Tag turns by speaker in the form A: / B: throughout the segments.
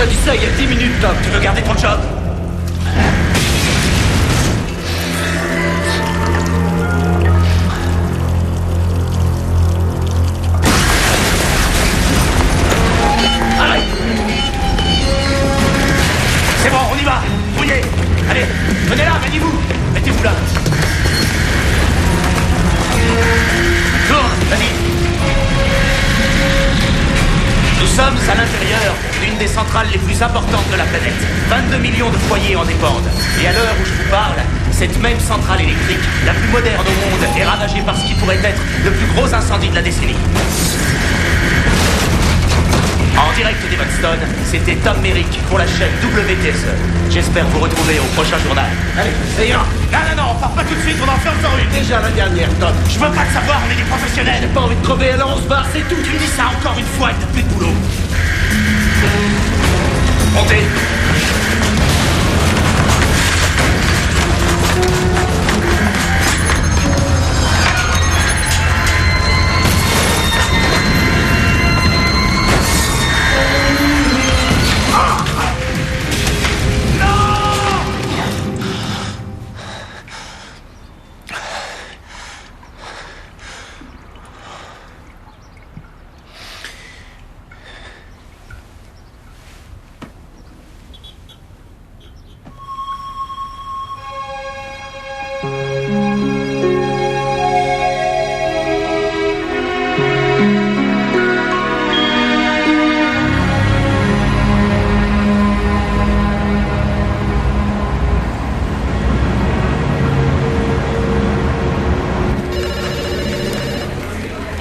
A: déjà dit ça il y a 10 minutes, Doc.
B: Tu veux garder ton job?
A: Arrête!
B: C'est bon, on y va. Fouillez. Allez, venez là, maniez-vous. Mettez-vous là. Tourne, vas-y. Nous sommes à l'intérieur d'une des centrales les plus importantes de la planète. 22 millions de foyers en dépendent. Et à l'heure où je vous parle, cette même centrale électrique, la plus moderne au monde, est ravagée par ce qui pourrait être le plus gros incendie de la décennie. En direct d'Evanston, c'était Tom Merrick pour la chaîne WTSE. J'espère vous retrouver au prochain journal.
A: Allez, ça ira.
B: Non, on part pas tout de suite, on en fait encore une.
A: Déjà la dernière, Doc.
B: Je veux pas le savoir, on est des professionnels.
A: J'ai pas envie de crever, alors on se barre, c'est tout.
B: Tu me dis ça encore une fois, il n'a plus de boulot. Montez.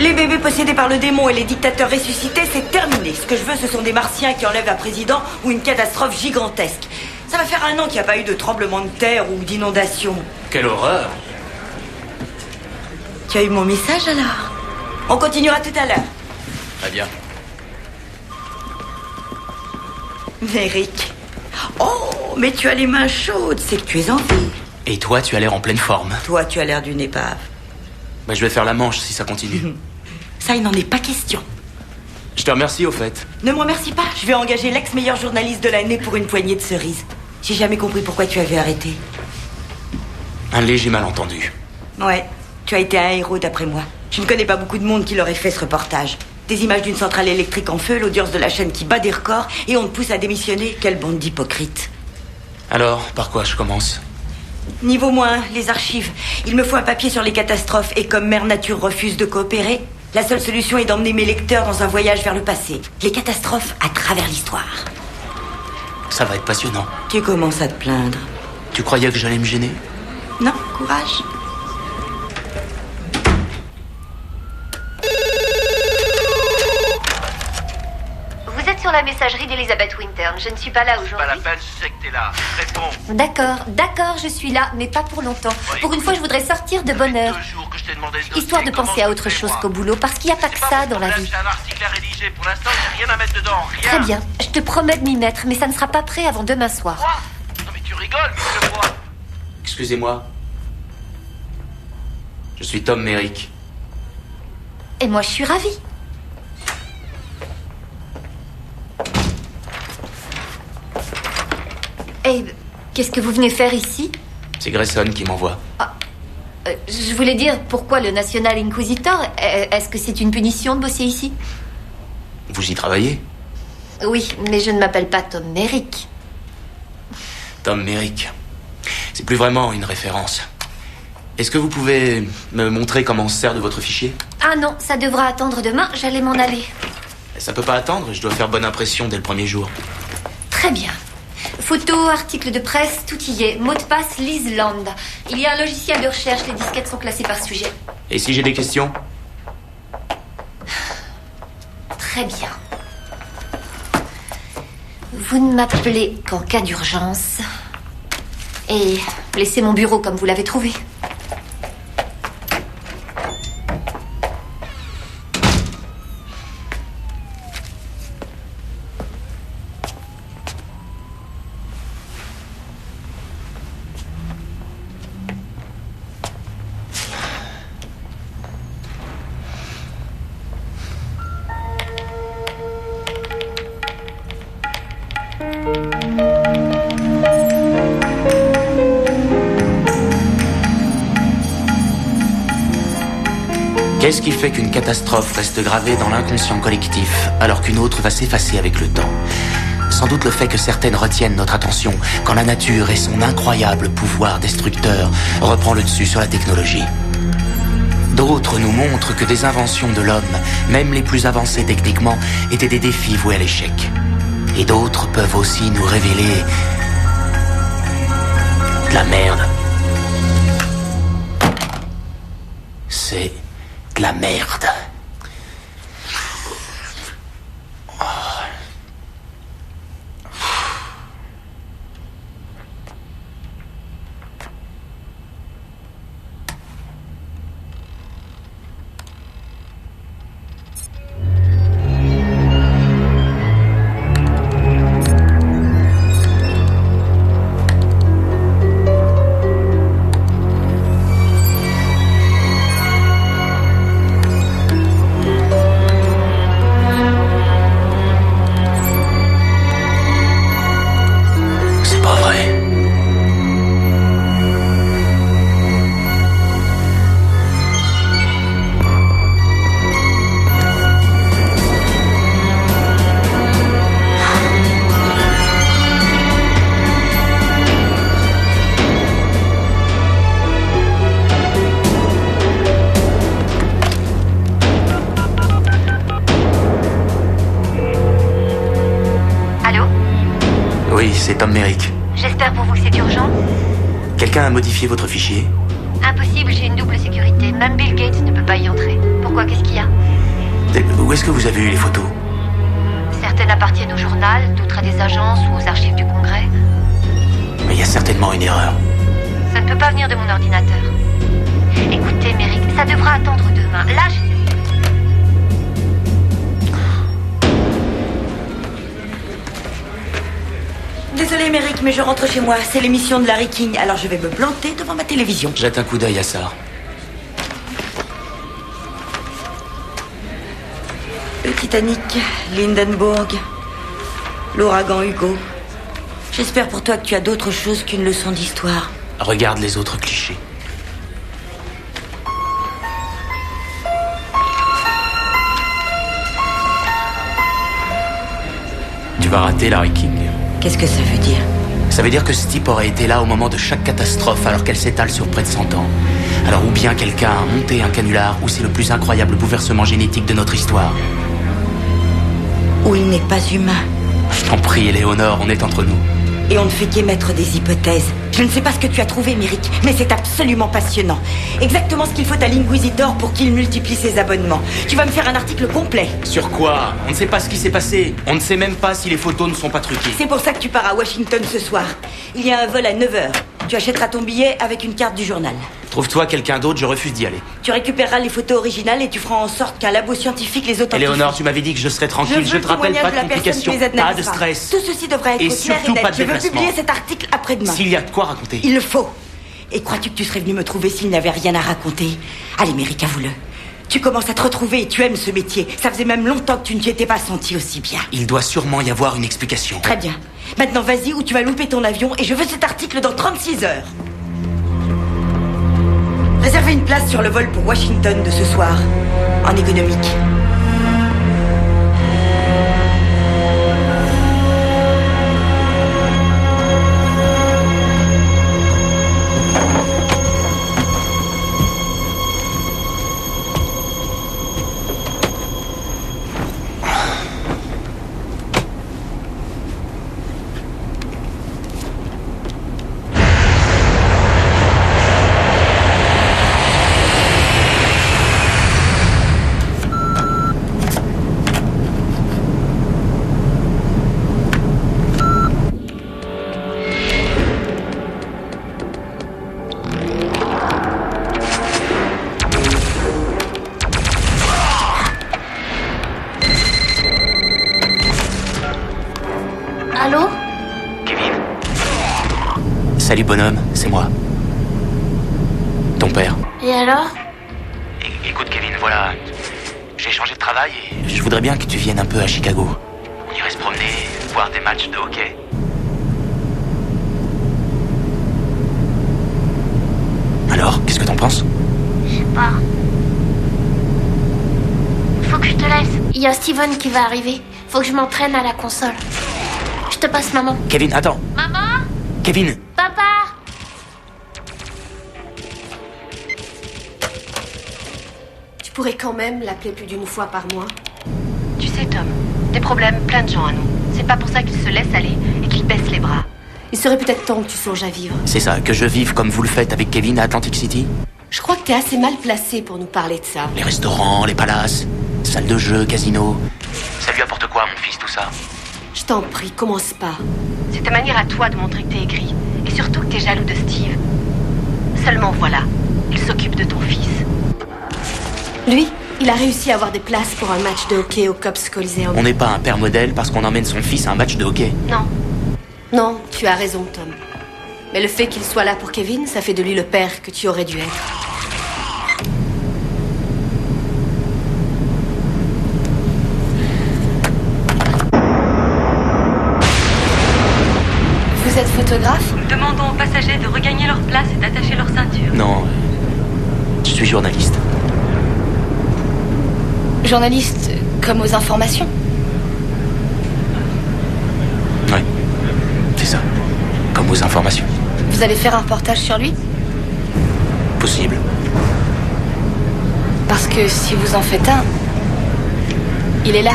C: Les bébés possédés par le démon et les dictateurs ressuscités, c'est terminé. Ce que je veux, ce sont des martiens qui enlèvent un président ou une catastrophe gigantesque. Ça va faire 1 an qu'il n'y a pas eu de tremblement de terre ou d'inondation.
B: Quelle horreur.
C: Tu as eu mon message alors? On continuera tout à l'heure.
B: Très bien.
C: Merrick. Oh, mais tu as les mains chaudes, c'est que tu es en vie.
B: Et toi, tu as l'air en pleine forme.
C: Toi, tu as l'air d'une épave.
B: Bah, je vais faire la manche si ça continue.
C: Ça, il n'en est pas question.
B: Je te remercie au fait.
C: Ne me remercie pas, je vais engager l'ex-meilleur journaliste de l'année pour une poignée de cerises. J'ai jamais compris pourquoi tu avais arrêté.
B: Un léger malentendu.
C: Ouais, tu as été un héros d'après moi. Je ne connais pas beaucoup de monde qui l'aurait fait ce reportage. Des images d'une centrale électrique en feu, l'audience de la chaîne qui bat des records, et on te pousse à démissionner. Quelle bande d'hypocrites.
B: Alors, par quoi je commence?
C: Niveau moins, les archives. Il me faut un papier sur les catastrophes, et comme Mère Nature refuse de coopérer, la seule solution est d'emmener mes lecteurs dans un voyage vers le passé. Les catastrophes à travers l'histoire.
B: Ça va être passionnant.
C: Tu commences à te plaindre.
B: Tu croyais que j'allais me gêner?
C: Non, courage.
D: Vous êtes sur la messagerie d'Elizabeth Wintern. Je ne suis pas là aujourd'hui.
E: Pas la peine, je sais que t'es là. Réponds.
D: D'accord, je suis là, mais pas pour longtemps.
E: Ouais,
D: Pour une fois, je voudrais sortir de bonne heure.
E: 2 jours que je t'ai demandé ce
D: Histoire de
E: dossier,
D: penser à
E: comment
D: autre
E: je le fais,
D: chose
E: moi?
D: qu'au boulot, parce qu'il n'y a pas que
E: C'est
D: ça
E: mon
D: dans la
E: problème,
D: vie.
E: j'ai un article à rédiger. Pour l'instant, j'ai rien à mettre dedans. Rien.
D: Très bien, je te promets de m'y mettre, mais ça ne sera pas prêt avant demain soir.
E: Quoi? Non mais tu rigoles, mais je vois.
B: Excusez-moi. Je suis Tom Merrick.
D: Et moi, je suis ravie. Et qu'est-ce que vous venez faire ici?
B: C'est Grayson qui m'envoie.
D: Je voulais dire, pourquoi le National Inquisitor? Est-ce que c'est une punition de bosser ici?
B: Vous y travaillez?
D: Oui, mais je ne m'appelle pas Tom Merrick.
B: Tom Merrick. C'est plus vraiment une référence. Est-ce que vous pouvez me montrer comment on se sert de votre fichier?
D: Ah non, ça devra attendre demain, j'allais m'en aller.
B: Ça peut pas attendre, je dois faire bonne impression dès le premier jour.
D: Très bien. Photos, articles de presse, tout y est. Mot de passe, Liz Land. Il y a un logiciel de recherche, les disquettes sont classées par sujet.
B: Et si j'ai des questions?
D: Très bien. Vous ne m'appelez qu'en cas d'urgence. Et laissez mon bureau comme vous l'avez trouvé.
B: Qu'est-ce qui fait qu'une catastrophe reste gravée dans l'inconscient collectif alors qu'une autre va s'effacer avec le temps? Sans doute le fait que certaines retiennent notre attention quand la nature et son incroyable pouvoir destructeur reprend le dessus sur la technologie. D'autres nous montrent que des inventions de l'homme, même les plus avancées techniquement, étaient des défis voués à l'échec. Et d'autres peuvent aussi nous révéler de la merde. C'est de la merde. Oui, c'est Tom Merrick.
D: J'espère pour vous que c'est urgent.
B: Quelqu'un a modifié votre fichier?
D: Impossible, j'ai une double sécurité. Même Bill Gates ne peut pas y entrer. Pourquoi? Qu'est-ce qu'il y a?
B: Où est-ce que vous avez eu les photos?
D: Certaines appartiennent au journal, d'autres à des agences ou aux archives du Congrès.
B: Mais il y a certainement une erreur.
D: Ça ne peut pas venir de mon ordinateur. Écoutez, Merrick, ça devra attendre demain. Là,
C: Désolé, Merrick, mais je rentre chez moi. C'est l'émission de Larry King, alors je vais me planter devant ma télévision.
B: Jette un coup d'œil à ça.
C: Le Titanic, l'Hindenburg, l'ouragan Hugo. J'espère pour toi que tu as d'autres choses qu'une leçon d'histoire.
B: Regarde les autres clichés. Tu vas rater Larry King.
C: Qu'est-ce que ça veut dire?
B: Ça veut dire que ce type aurait été là au moment de chaque catastrophe alors qu'elle s'étale sur près de 100 ans. Alors ou bien quelqu'un a monté un canular ou c'est le plus incroyable bouleversement génétique de notre histoire.
C: Ou il n'est pas humain.
B: Je t'en prie, Éléonore, on est entre nous.
C: Et on ne fait qu'émettre des hypothèses. Je ne sais pas ce que tu as trouvé, Merrick, mais c'est absolument passionnant. Exactement ce qu'il faut à l'Inquisitor pour qu'il multiplie ses abonnements. Tu vas me faire un article complet.
B: Sur quoi? On ne sait pas ce qui s'est passé. On ne sait même pas si les photos ne sont pas truquées.
C: C'est pour ça que tu pars à Washington ce soir. Il y a un vol à 9h. Tu achèteras ton billet avec une carte du journal.
B: Trouve-toi quelqu'un d'autre, je refuse d'y aller.
C: Tu récupéreras les photos originales et tu feras en sorte qu'un labo scientifique les authentifie.
B: Éléonore, tu m'avais dit que je serais tranquille. Je te rappelle, pas de complications, pas de stress.
C: Tout ceci devrait être
B: Et
C: clair
B: surtout
C: et net.
B: pas de
C: Je veux
B: déplacement.
C: publier cet article après-demain.
B: S'il y a de quoi raconter.
C: Il le faut. Et crois-tu que tu serais venu me trouver s'il n'avait rien à raconter? Allez, Merrick, avoue-le. Tu commences à te retrouver et tu aimes ce métier. Ça faisait même longtemps que tu ne t'y étais pas senti aussi bien.
B: Il doit sûrement y avoir une explication.
C: Très bien. Maintenant, vas-y ou tu vas louper ton avion et je veux cet article dans 36 heures. Réservez une place sur le vol pour Washington de ce soir, en économique.
D: Allô?
E: Kevin,
B: Salut bonhomme, c'est moi. Ton père.
D: Et alors?
E: écoute Kevin, voilà. J'ai changé de travail et
B: Je voudrais bien que tu viennes un peu à Chicago.
E: on irait se promener, voir des matchs de hockey.
B: Alors, qu'est-ce que t'en penses?
D: Je sais pas.
F: faut que je te laisse. Il y a Steven qui va arriver. Faut que je m'entraîne à la console. Je te passe maman.
B: Kevin, attends.
F: Maman?
B: Kevin.
F: Papa?
G: Tu pourrais quand même l'appeler plus d'une fois par mois.
H: Tu sais, Tom, des problèmes, plein de gens à nous. C'est pas pour ça qu'ils se laissent aller et qu'ils baissent les bras.
G: Il serait peut-être temps que tu songes à vivre.
B: C'est ça, que je vive comme vous le faites avec Kevin à Atlantic City?
G: Je crois que t'es assez mal placé pour nous parler de ça.
B: Les restaurants, les palaces, salles de jeu, casino.
E: Ça lui apporte quoi, mon fils, tout ça?
G: Je t'en prie, commence pas.
H: C'est ta manière à toi de montrer que t'es aigri. Et surtout que t'es jaloux de Steve. Seulement voilà, il s'occupe de ton fils.
G: Lui, il a réussi à avoir des places pour un match de hockey au Cubs Coliseum.
B: On n'est pas un père modèle parce qu'on emmène son fils à un match de hockey.
H: Non.
G: Non, tu as raison, Tom. Mais le fait qu'il soit là pour Kevin, ça fait de lui le père que tu aurais dû être. Vous êtes photographe?
I: Demandons aux passagers de regagner leur place et d'attacher leur ceinture.
B: Non, je suis journaliste.
I: Journaliste comme aux informations.
B: Ouais, c'est ça. Comme aux informations.
I: Vous allez faire un reportage sur lui?
B: Possible.
I: Parce que si vous en faites un, il est là.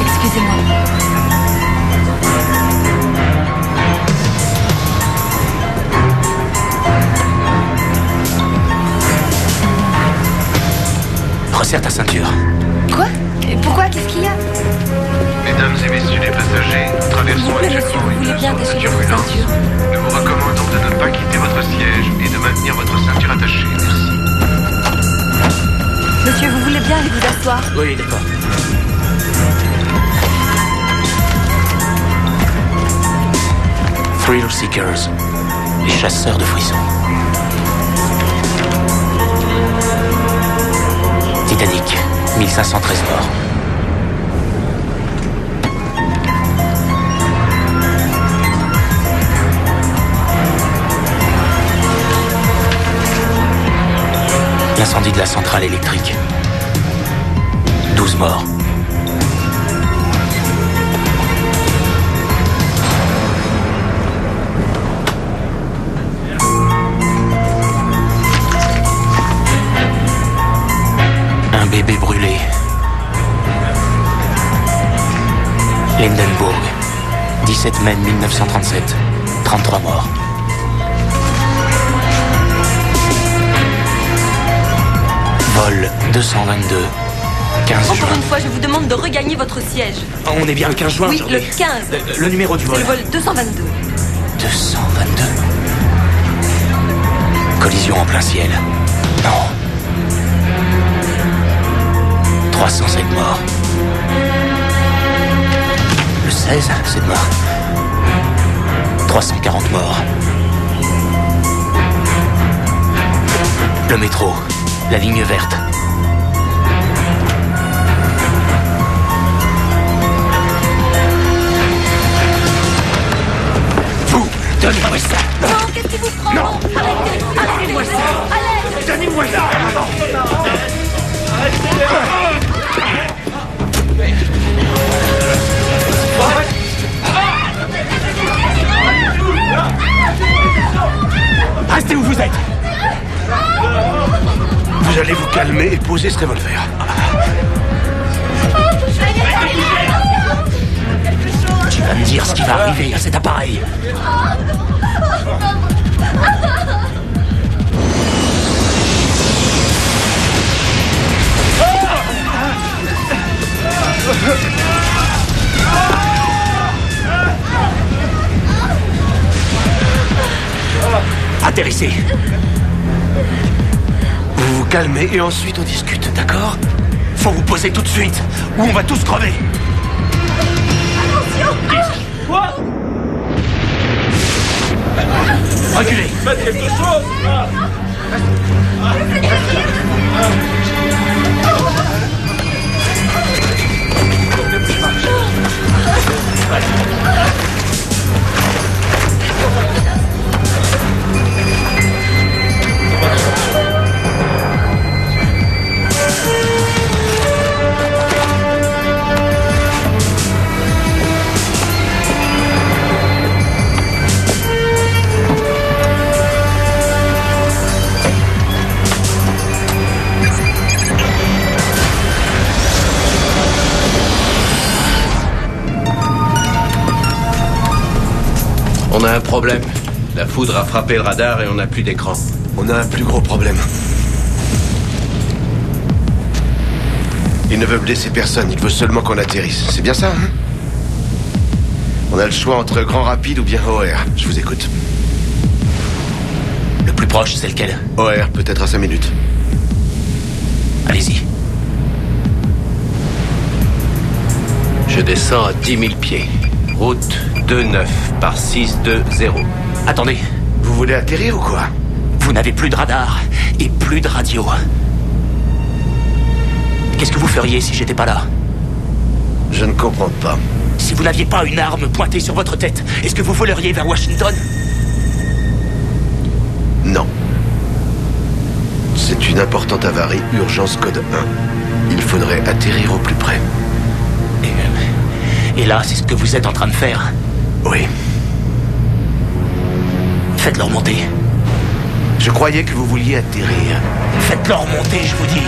I: Excusez-moi.
B: Resserre ta ceinture.
I: Quoi? Et pourquoi? Qu'est-ce qu'il y a?
J: Mesdames et messieurs les passagers, nous traversons actuellement une zone de turbulence. Nous vous recommandons de ne pas quitter votre siège et de maintenir votre ceinture attachée. Merci.
I: Monsieur, vous voulez bien aller vous asseoir?
B: Oui, d'accord. Thrill Seekers, les chasseurs de frissons. Titanic, 1513 morts. L'incendie de la centrale électrique. 12 morts. Un bébé brûlé. Lindenburg, 17 mai 1937. 33 morts. Vol 222, 15 juin.
I: Encore une fois, je vous demande de regagner votre siège.
B: On est bien le 15 juin
I: Oui,
B: aujourd'hui.
I: le 15.
B: Le numéro du vol.
I: C'est le vol 222.
B: 222. Collision en plein ciel. Non. 307 morts. Le 16, c'est demain. 340 morts. Le métro. La ligne verte. Vous, donnez-moi ça.
I: Non, qu'est-ce qui vous prend?
B: Non.
I: Arrêtez,
B: Donnez-moi ça.
I: Allez.
B: Donnez-moi ça. Restez où vous êtes.
J: Vous allez vous calmer et poser ce revolver.
B: Tu vas me dire ce qui va arriver à cet appareil. Atterrissez.
J: Vous vous calmez et ensuite on discute, d'accord?
B: Faut vous poser tout de suite, ou on va tous crever.
A: Quoi?
B: Reculez.
A: Faites quelque chose!
K: On a un problème. La foudre a frappé le radar et on n'a plus d'écran.
L: On a un plus gros problème. Il ne veut blesser personne, il veut seulement qu'on atterrisse. C'est bien ça, hein? On a le choix entre Grand Rapide ou bien OR. Je vous écoute.
B: Le plus proche, c'est lequel?
L: OR, peut-être à 5 minutes.
B: Allez-y.
K: Je descends à 10 000 pieds. Route 29 par 620.
B: Attendez.
L: Vous voulez atterrir ou quoi?
B: Vous n'avez plus de radar et plus de radio. Qu'est-ce que vous feriez si j'étais pas là?
L: Je ne comprends pas.
B: Si vous n'aviez pas une arme pointée sur votre tête, est-ce que vous voleriez vers Washington?
L: Non. C'est une importante avarie, urgence code 1. Il faudrait atterrir au plus près.
B: Et là, c'est ce que vous êtes en train de faire?
L: Oui.
B: Faites-le remonter.
L: Je croyais que vous vouliez atterrir.
B: Faites-le remonter, je vous dis.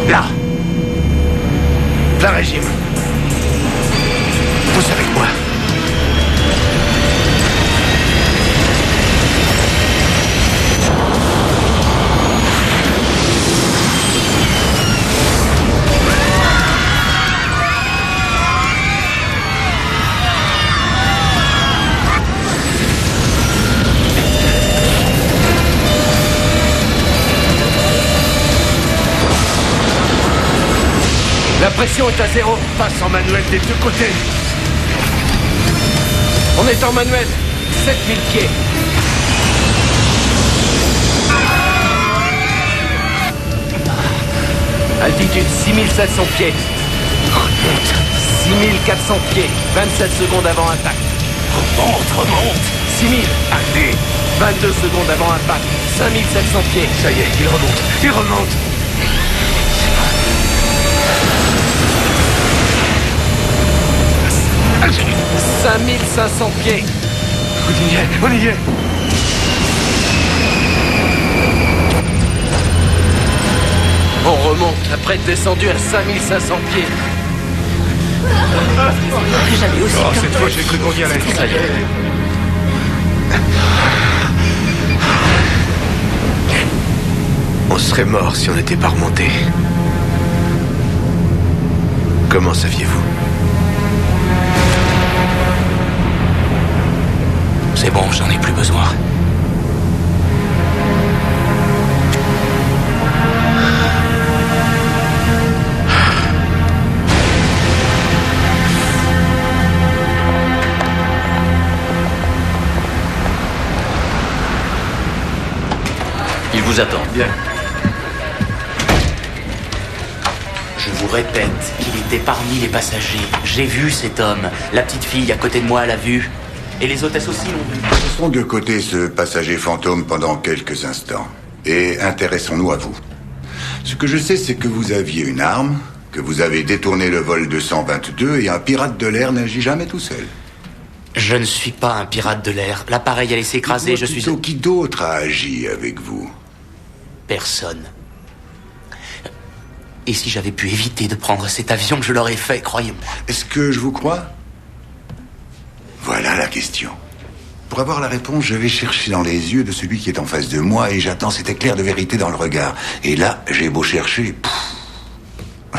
B: Là.
L: Plein régime. Pousse avec moi.
K: La pression est à 0.
L: Passe en manuel des deux côtés.
K: On est en manuel. 7000 pieds. Altitude 6700 pieds. 6400 pieds. 27 secondes avant impact.
B: Remonte.
K: 6000. Allez. 22 secondes avant impact. 5700 pieds.
L: Ça y est, il remonte.
K: 5500 pieds.
L: On y est.
K: On remonte après être descendu à 5500 pieds.
C: Jamais aussi peur.
L: Cette fois, j'ai cru qu'on y allait.
K: Ça y est.
L: On serait mort si on n'était pas remonté. Comment saviez-vous?
B: C'est bon, j'en ai plus besoin.
K: Il vous attend.
L: Bien.
B: Je vous répète qu'il était parmi les passagers. J'ai vu cet homme. La petite fille à côté de moi l'a vu. Et les hôtesses aussi l'ont vu.
M: Laissons de côté ce passager fantôme pendant quelques instants. Et intéressons-nous à vous. Ce que je sais, c'est que vous aviez une arme, que vous avez détourné le vol 222 et un pirate de l'air n'agit jamais tout seul.
B: Je ne suis pas un pirate de l'air. L'appareil allait s'écraser, je suis...
M: Plutôt, qui d'autre a agi avec vous?
B: Personne. Et si j'avais pu éviter de prendre cet avion, je l'aurais fait, croyez-moi.
M: Est-ce que je vous crois? Voilà la question. Pour avoir la réponse, je vais chercher dans les yeux de celui qui est en face de moi et j'attends cet éclair de vérité dans le regard. Et là, j'ai beau chercher,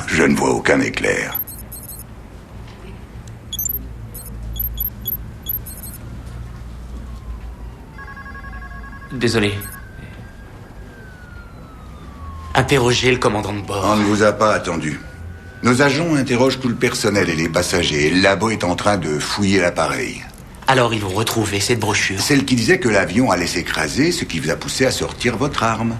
M: je ne vois aucun éclair.
B: Désolé. Interrogez le commandant de bord.
M: On ne vous a pas attendu. Nos agents interrogent tout le personnel et les passagers. Et le labo est en train de fouiller l'appareil.
B: Alors ils vont retrouver cette brochure.
M: Celle qui disait que l'avion allait s'écraser, ce qui vous a poussé à sortir votre arme.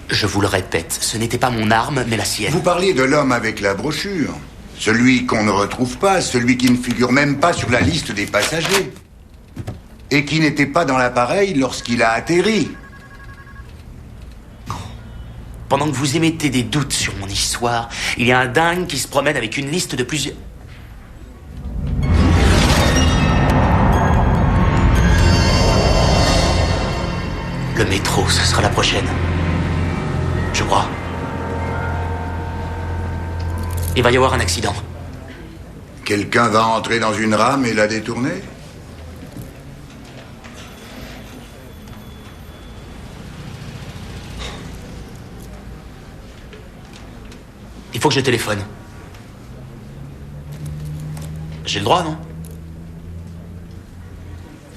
B: Je vous le répète, ce n'était pas mon arme, mais la sienne.
M: Vous parliez de l'homme avec la brochure. Celui qu'on ne retrouve pas, celui qui ne figure même pas sur la liste des passagers. Et qui n'était pas dans l'appareil lorsqu'il a atterri.
B: Pendant que vous émettez des doutes sur mon histoire, il y a un dingue qui se promène avec une liste de plusieurs... Le métro, ce sera la prochaine. Je crois. Il va y avoir un accident.
M: Quelqu'un va entrer dans une rame et la détourner?
B: Il faut que je téléphone. J'ai le droit, non?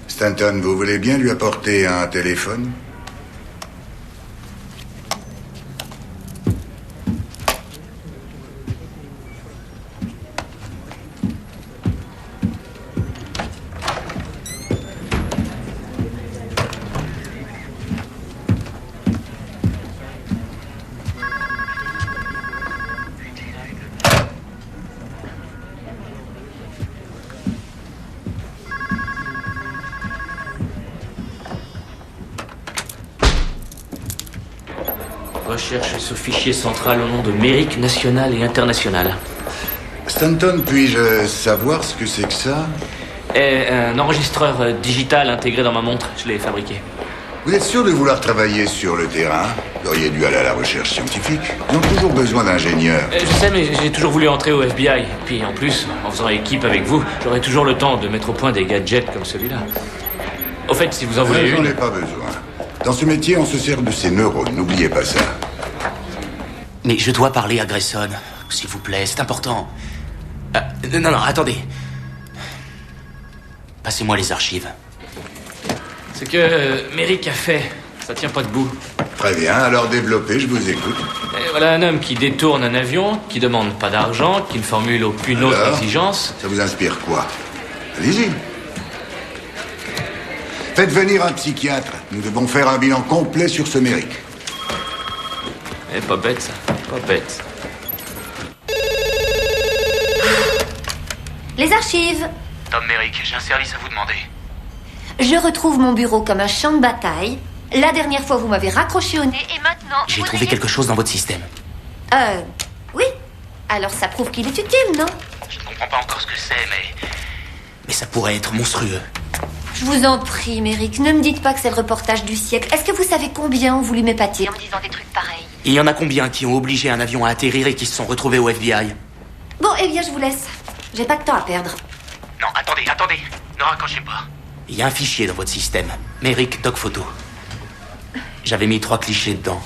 M: Stanton, vous voulez bien lui apporter un téléphone?
N: Recherche ce fichier central au nom de Merrick National et International.
M: Stanton, puis-je savoir ce que c'est que ça?
N: Un enregistreur digital intégré dans ma montre. Je l'ai fabriqué.
M: Vous êtes sûr de vouloir travailler sur le terrain? Vous auriez dû aller à la recherche scientifique. Ils ont toujours besoin d'ingénieurs.
N: Je sais, mais j'ai toujours voulu entrer au FBI. Puis en plus, en faisant équipe avec vous, j'aurai toujours le temps de mettre au point des gadgets comme celui-là. Au fait, si vous en voulez une...
M: J'en ai pas besoin. Dans ce métier, on se sert de ses neurones. N'oubliez pas ça.
B: Mais je dois parler à Grayson, s'il vous plaît, c'est important. Non, attendez. Passez-moi les archives.
N: Ce que Merrick a fait, ça tient pas debout.
M: Très bien, alors développez, je vous écoute.
N: Et voilà un homme qui détourne un avion, qui demande pas d'argent, qui ne formule aucune autre exigence.
M: Ça vous inspire quoi? Allez-y. Faites venir un psychiatre. Nous devons faire un bilan complet sur ce Merrick.
N: Pas bête, ça. Pas bête.
D: Les archives.
E: Tom Merrick, j'ai un service à vous demander.
D: Je retrouve mon bureau comme un champ de bataille. La dernière fois, vous m'avez raccroché au nez et maintenant...
B: J'ai trouvé quelque chose dans votre système.
D: Oui. Alors ça prouve qu'il est utile, non?
E: Je ne comprends pas encore ce que c'est,
B: Mais ça pourrait être monstrueux.
D: Je vous en prie, Merrick, ne me dites pas que c'est le reportage du siècle. Est-ce que vous savez combien on voulu m'épater en me disant des trucs pareils?
B: Il y en a combien qui ont obligé un avion à atterrir et qui se sont retrouvés au FBI?
D: Bon, eh bien, je vous laisse. J'ai pas de temps à perdre.
E: Non, attendez. Ne raccrochez pas.
B: Il y a un fichier dans votre système. Merrick Doc Photo. J'avais mis 3 clichés dedans.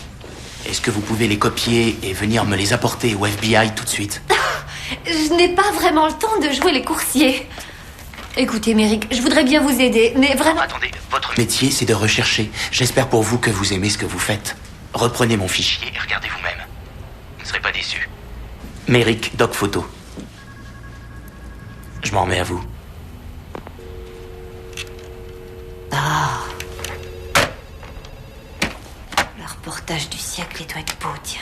B: Est-ce que vous pouvez les copier et venir me les apporter au FBI tout de suite?
D: Je n'ai pas vraiment le temps de jouer les coursiers. Écoutez, Merrick, je voudrais bien vous aider, mais vraiment...
E: Attendez, votre
B: métier, c'est de rechercher. J'espère pour vous que vous aimez ce que vous faites. Reprenez mon fichier
E: et regardez vous-même. Vous ne serez pas déçus.
B: Merrick Doc Photo. Je m'en remets à vous.
D: Le reportage du siècle, il doit être beau, tiens.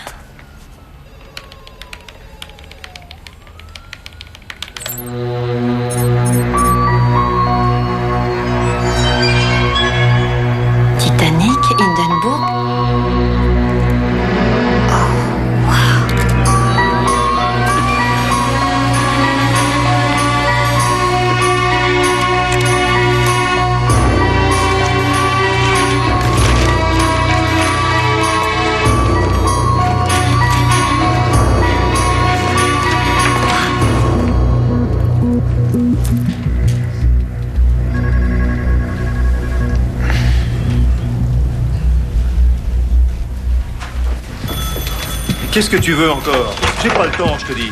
H: Titanic, Hindenburg.
A: Qu'est-ce que tu veux encore? J'ai pas le temps, je te dis.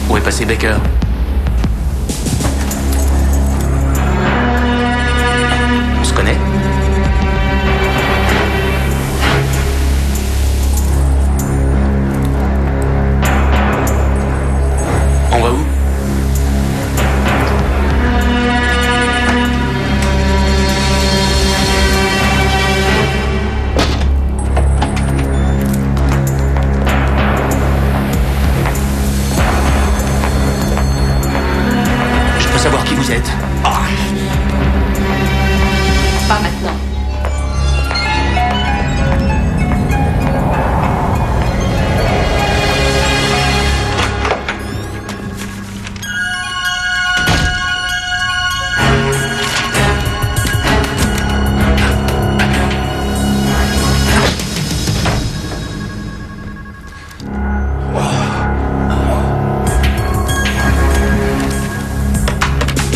B: Où est passé Baker? On se connaît? On va où? cassette.
G: Pas maintenant.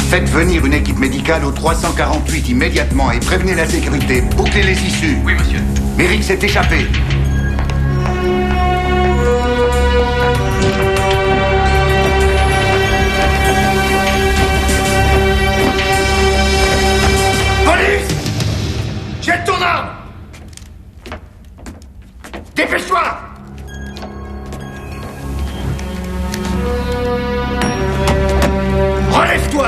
M: Faites venir une équipe médicale au 348 immédiatement et prévenez la sécurité. Bouclez les issues.
E: Oui, monsieur.
M: Merrick s'est échappé.
A: Police! Jette ton arme! Dépêche-toi! Relève-toi!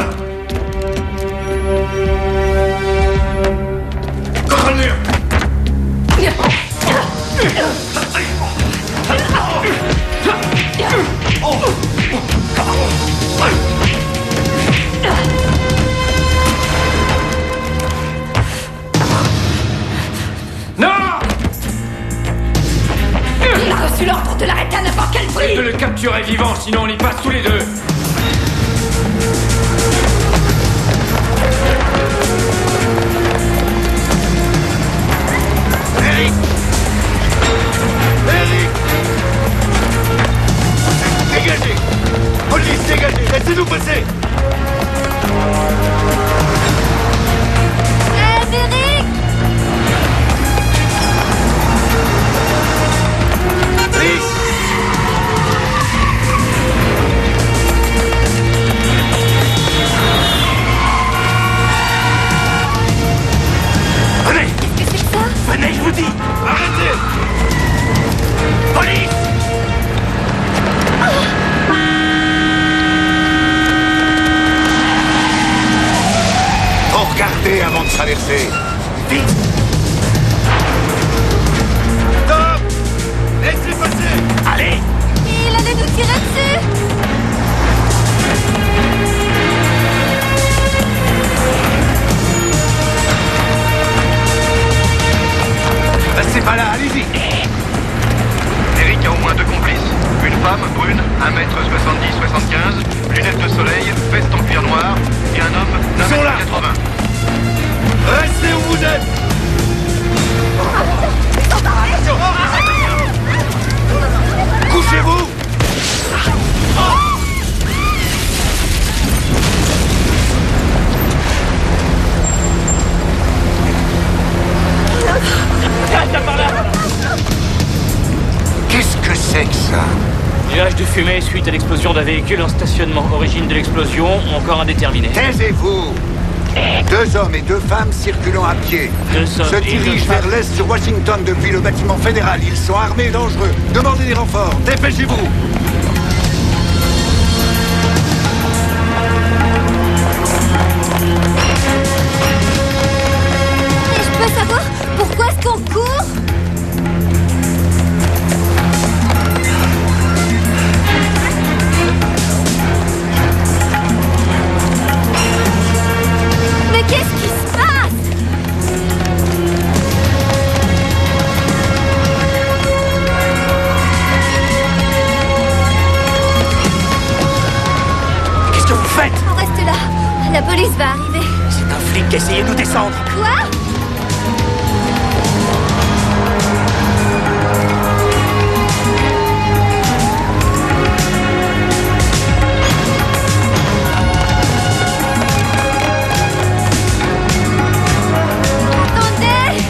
A: Contre le mur!
B: Non!
G: Il a reçu l'ordre de l'arrêter à n'importe quel prix.
B: De le capturer vivant, sinon on y passe tous les deux.
A: Eric! Eric! Dégagez! Police, dégagez! Laissez-nous passer!
D: Eric!
A: Police! Venez!
D: Qu'est-ce que c'est que ça?
A: Venez, je vous dis! Arrêtez! Police!
M: Faut regarder avant de traverser.
A: Vite! Stop! Laissez passer!
B: Allez!
D: Il allait nous tirer dessus!
A: Restez pas là, allez-y!
J: Eric a au moins 2 complices. Une femme, brune, 1m70-75, lunettes de soleil, veste en cuir noir, et un homme
A: Ils sont là.
J: d'1m80.
A: Restez où vous êtes! Couchez-vous!
M: Qu'est-ce que c'est que ça?
N: Nuage de fumée suite à l'explosion d'un véhicule en stationnement. Origine de l'explosion, encore indéterminée.
M: Taisez-vous! 2 hommes et 2 femmes circulant à pied.
N: 2 hommes
M: se
N: et 2
M: dirigent vers
N: femmes.
M: l'est sur Washington depuis le bâtiment fédéral. Ils sont armés et dangereux. Demandez des renforts. Dépêchez-vous!
D: Et je peux savoir pourquoi est-ce qu'on court? Mais qu'est-ce qui se passe?
B: Qu'est-ce que vous faites?
D: On reste là. La police va arriver.
B: C'est un flic qui essayait de nous descendre.
D: Quoi? Attendez!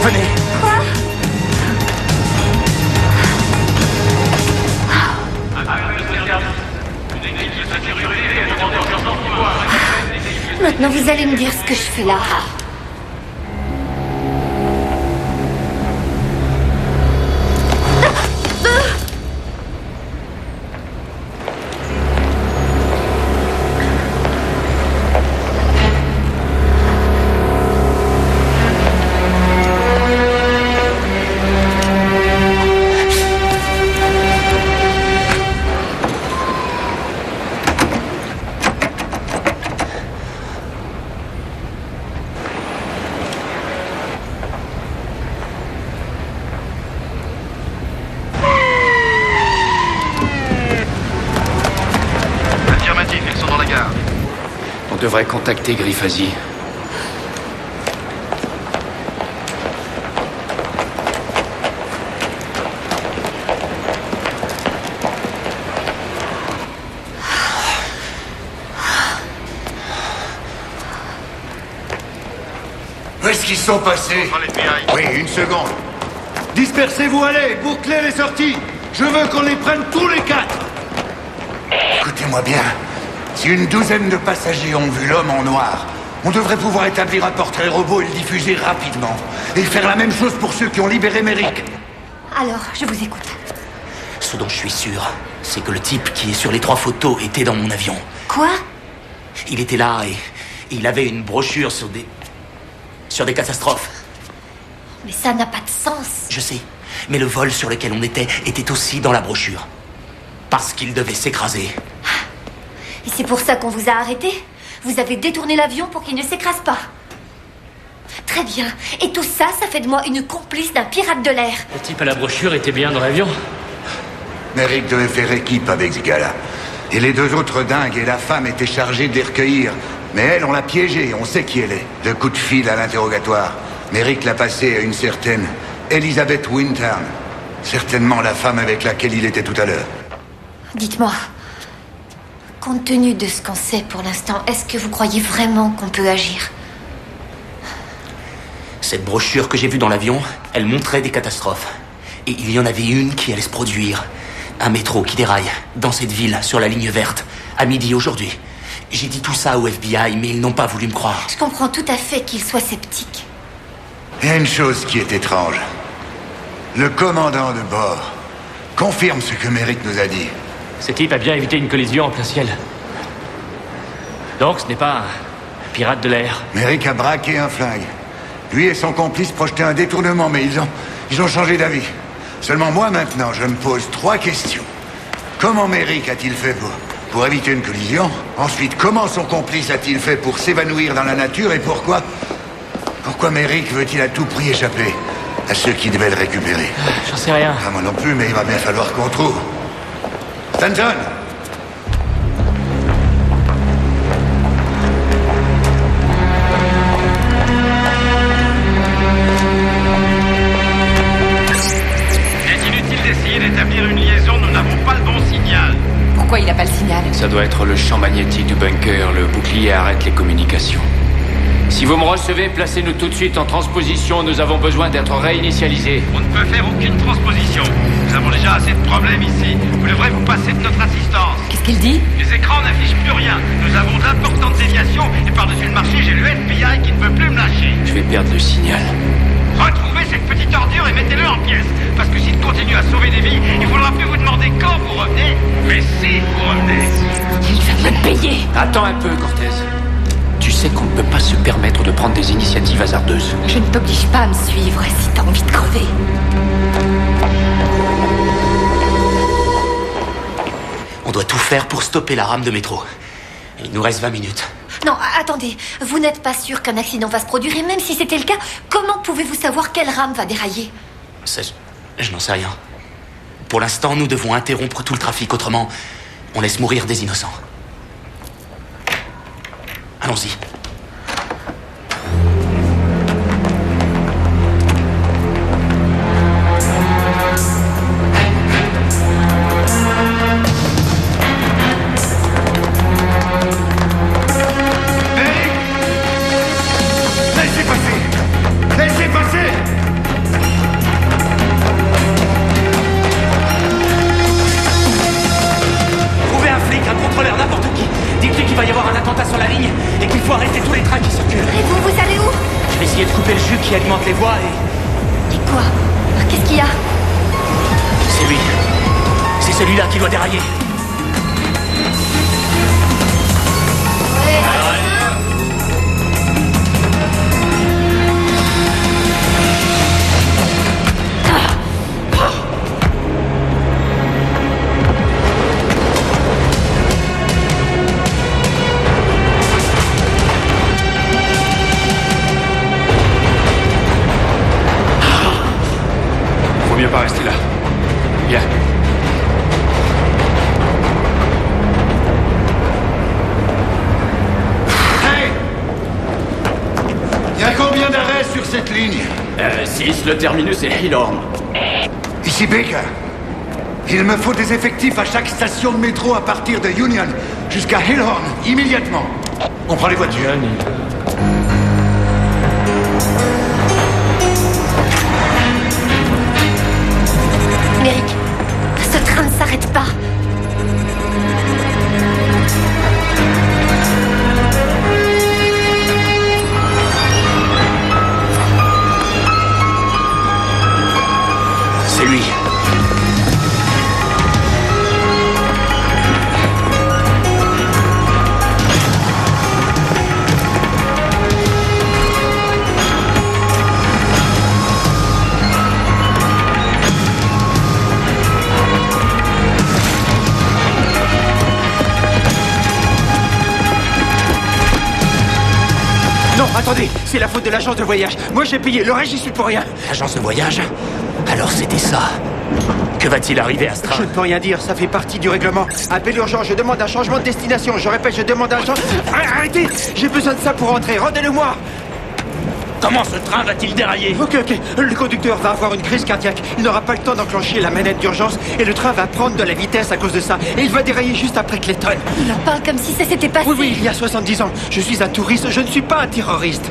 B: Venez.
D: Quoi?
G: Maintenant, vous allez me dire ce que je fais là.
O: devrais contacter Griffazi.
M: Où est-ce qu'ils sont passés? Oui, une seconde.
A: Dispersez-vous, allez, bouclez les sorties. Je veux qu'on les prenne tous les 4.
M: Écoutez-moi bien. Si une douzaine de passagers ont vu l'homme en noir, on devrait pouvoir établir un portrait robot et le diffuser rapidement. Et faire la même chose pour ceux qui ont libéré Merrick.
D: Alors, je vous écoute.
B: Ce dont je suis sûr, c'est que le type qui est sur les 3 photos était dans mon avion.
D: Quoi?
B: Il était là et il avait une brochure sur des catastrophes.
D: Mais ça n'a pas de sens.
B: Je sais, mais le vol sur lequel on était aussi dans la brochure. Parce qu'il devait s'écraser.
D: Et c'est pour ça qu'on vous a arrêté? Vous avez détourné l'avion pour qu'il ne s'écrase pas. Très bien. Et tout ça, ça fait de moi une complice d'un pirate de l'air.
N: Le type à la brochure était bien dans l'avion.
M: Merrick devait faire équipe avec ce gars-là. Et les 2 autres dingues et la femme étaient chargés de les recueillir. Mais elle, on l'a piégée, on sait qui elle est. 2 coups de fil à l'interrogatoire. Merrick l'a passé à une certaine Elizabeth Wintown. Certainement la femme avec laquelle il était tout à l'heure.
D: Dites-moi, compte tenu de ce qu'on sait pour l'instant, est-ce que vous croyez vraiment qu'on peut agir?
B: Cette brochure que j'ai vue dans l'avion, elle montrait des catastrophes. Et il y en avait une qui allait se produire. Un métro qui déraille dans cette ville, sur la ligne verte, à midi aujourd'hui. J'ai dit tout ça au FBI, mais ils n'ont pas voulu me croire.
D: Je comprends tout à fait qu'ils soient sceptiques.
M: Il y a une chose qui est étrange. Le commandant de bord confirme ce que Merrick nous a dit.
N: Ce type a bien évité une collision en plein ciel. Donc ce n'est pas un pirate de l'air.
M: Merrick a braqué un flingue. Lui et son complice projetaient un détournement, mais ils ont changé d'avis. Seulement moi, maintenant, je me pose 3 questions. Comment Merrick a-t-il fait pour éviter une collision? Ensuite, comment son complice a-t-il fait pour s'évanouir dans la nature? Et pourquoi Merrick veut-il à tout prix échapper à ceux qui devaient le récupérer?
N: J'en sais rien.
M: Moi non plus, mais il va bien falloir qu'on trouve. Stanton!
P: D'établir une liaison, nous n'avons pas le bon signal.
I: Pourquoi il n'a pas le signal?
O: Ça doit être le champ magnétique du bunker. Le bouclier arrête les communications. Si vous me recevez, placez-nous tout de suite en transposition. Nous avons besoin d'être réinitialisés.
P: On ne peut faire aucune transposition. Nous avons déjà assez de problèmes ici. Vous devrez vous passer de notre assistance.
I: Qu'est-ce qu'il dit?
P: Les écrans n'affichent plus rien. Nous avons d'importantes déviations. Et par-dessus le marché, j'ai le FBI qui ne veut plus me lâcher.
O: Je vais perdre le signal.
P: Retrouvez cette petite ordure et mettez-le en pièces. Parce que s'il continue à sauver des vies, il faudra plus vous demander quand vous revenez, mais si vous revenez.
I: Il va me payer.
O: Attends un peu, Cortez. Tu sais qu'on ne peut pas se permettre de prendre des initiatives hasardeuses.
I: Je ne t'oblige pas à me suivre si t'as envie de crever.
B: On doit tout faire pour stopper la rame de métro. Il nous reste 20 minutes.
D: Non, attendez. Vous n'êtes pas sûr qu'un accident va se produire? Et même si c'était le cas, comment pouvez-vous savoir quelle rame va dérailler?
B: Ça, je n'en sais rien. Pour l'instant, nous devons interrompre tout le trafic. Autrement, on laisse mourir des innocents. Allons-y. Dites-lui qu'il va y avoir un attentat sur la ligne et qu'il faut arrêter tous les trains qui circulent.
D: Et vous allez où?
B: Je vais essayer de couper le jus qui alimente les voies et...
D: Et quoi? Qu'est-ce qu'il y a?
B: C'est lui. C'est celui-là qui doit dérailler.
O: Faut mieux pas rester là. Viens. 6, le terminus est Hillhorn.
A: Ici Baker. Il me faut des effectifs à chaque station de métro à partir de Union jusqu'à Hillhorn, immédiatement. On prend les voitures.
D: Merrick, ce train ne s'arrête pas.
B: C'est lui.
Q: Non, attendez, c'est la faute de l'agence de voyage. Moi j'ai payé, le reste j'y suis pour rien.
B: L'agence de voyage? Alors c'était ça. Que va-t-il arriver à ce train?
Q: Je ne peux rien dire, ça fait partie du règlement. Appel urgent, je demande un changement de destination. Je répète, je demande un changement... Arrêtez! J'ai besoin de ça pour rentrer, rendez-le-moi!
B: Comment ce train va-t-il dérailler?
Q: Ok, le conducteur va avoir une crise cardiaque. Il n'aura pas le temps d'enclencher la manette d'urgence et le train va prendre de la vitesse à cause de ça. Et il va dérailler juste après Clayton.
D: Il en parle comme si ça s'était passé.
Q: Oui, il y a 70 ans. Je suis un touriste, je ne suis pas un terroriste.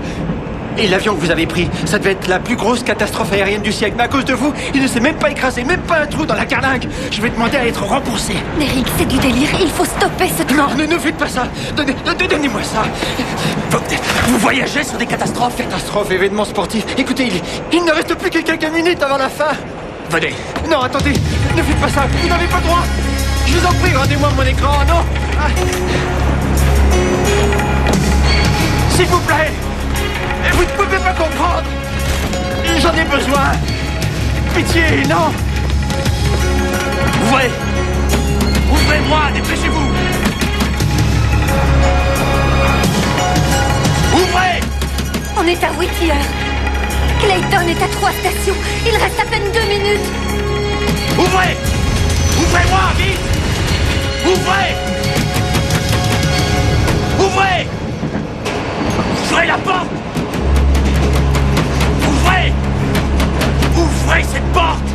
Q: Et l'avion que vous avez pris, ça devait être la plus grosse catastrophe aérienne du siècle. Mais à cause de vous, il ne s'est même pas écrasé, même pas un trou dans la carlingue. Je vais demander à être remboursé.
D: Merrick, c'est du délire. Il faut stopper ce train.
Q: Non, ne faites pas ça. Donnez-moi ça.
B: Vous voyagez sur des catastrophes?
Q: Catastrophe, événement sportif. Écoutez, il ne reste plus que quelques minutes avant la fin.
B: Venez.
Q: Non, attendez. Ne faites pas ça. Vous n'avez pas le droit. Je vous en prie, rendez-moi mon écran. Non. Ah. S'il vous plaît. Vous ne pouvez pas comprendre. J'en ai besoin. Pitié, non.
B: Ouvrez. Ouvrez-moi, dépêchez-vous. Ouvrez.
D: On est à Whittier. Clayton est à 3 stations. Il reste à peine 2 minutes.
B: Ouvrez. Ouvrez-moi, vite. Ouvrez. Ouvrez. Ouvrez la porte. Ouvrez. Ouvrez cette porte.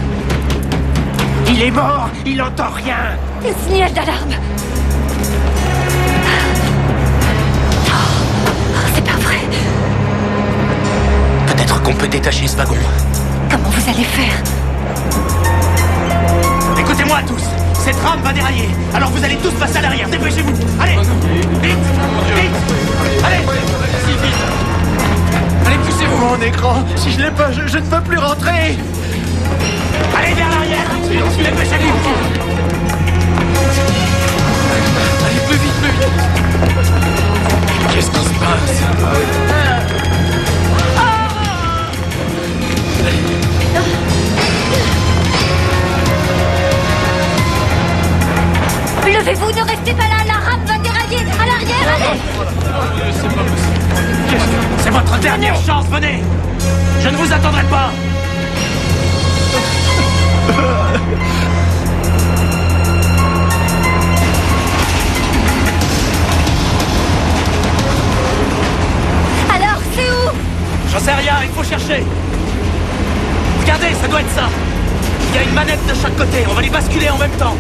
Q: Il est mort. Il n'entend rien.
D: Le signal d'alarme. C'est pas vrai.
B: Peut-être qu'on peut détacher ce wagon.
D: Comment vous allez faire?
B: Écoutez-moi tous. Cette rame va dérailler. Alors vous allez tous passer à l'arrière. Dépêchez-vous. Allez. Vite. Vite. Allez. Si vite. Allez, poussez-vous.
Q: Mon écran. Si je l'ai pas, je ne peux plus rentrer.
B: Allez vers l'arrière. Dépêchez-vous.
Q: Allez, plus vite, plus vite.
B: Qu'est-ce qui se passe?
D: Levez-vous, ne restez pas là. La rame va dérailler. À l'arrière, allez.
B: C'est pas possible. C'est votre dernière chance, venez. Je ne vous attendrai pas.
D: Alors, c'est où?
B: J'en sais rien, il faut chercher. Regardez, ça doit être ça. Il y a une manette de chaque côté, on va les basculer en même temps.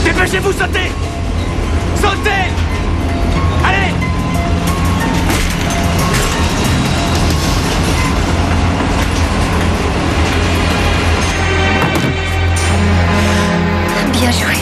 B: Dépêchez-vous, sautez! Sautez! Allez!
D: Bien joué.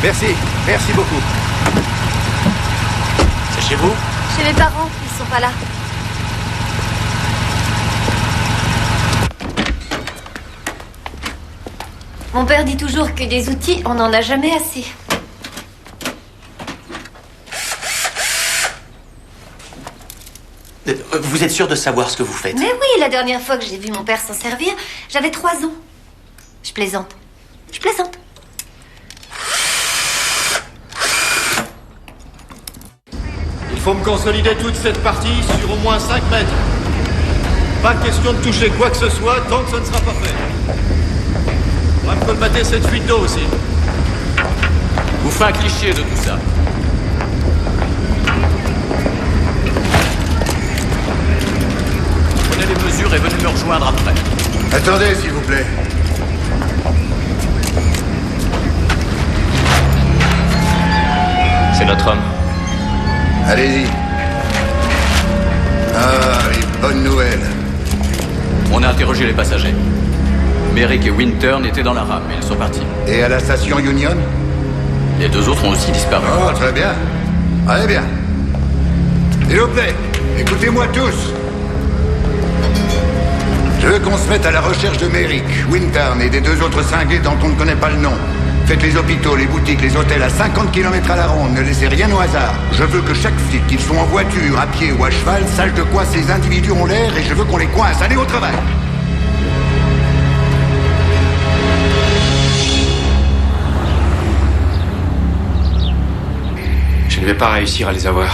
L: Merci, merci beaucoup.
B: C'est chez vous?
D: Chez mes parents, ils sont pas là. Mon père dit toujours que des outils, on n'en a jamais assez.
B: Vous êtes sûr de savoir ce que vous faites?
D: Mais oui, la dernière fois que j'ai vu mon père s'en servir, j'avais 3 ans. Je plaisante. Je plaisante.
R: Il faut me consolider toute cette partie sur au moins 5 mètres. Pas question de toucher quoi que ce soit tant que ce ne sera pas fait. On va me colmater cette fuite d'eau aussi.
O: Vous faites un cliché de tout ça.
B: Prenez les mesures et venez me rejoindre après.
M: Attendez, s'il vous plaît.
N: C'est notre homme.
M: Allez-y. Ah, les bonnes nouvelles.
O: On a interrogé les passagers. Merrick et Wintern étaient dans la rame, mais ils sont partis.
M: Et à la station Union?
O: Les 2 autres ont aussi disparu.
M: Oh, très bien. Allez bien. S'il vous plaît, écoutez-moi tous. Je veux qu'on se mette à la recherche de Merrick, Wintern et des 2 autres cinglés dont on ne connaît pas le nom. Faites les hôpitaux, les boutiques, les hôtels à 50 km à la ronde. Ne laissez rien au hasard. Je veux que chaque flic, qu'ils soient en voiture, à pied ou à cheval, sache de quoi ces individus ont l'air et je veux qu'on les coince. Allez au travail.
O: Je ne vais pas réussir à les avoir.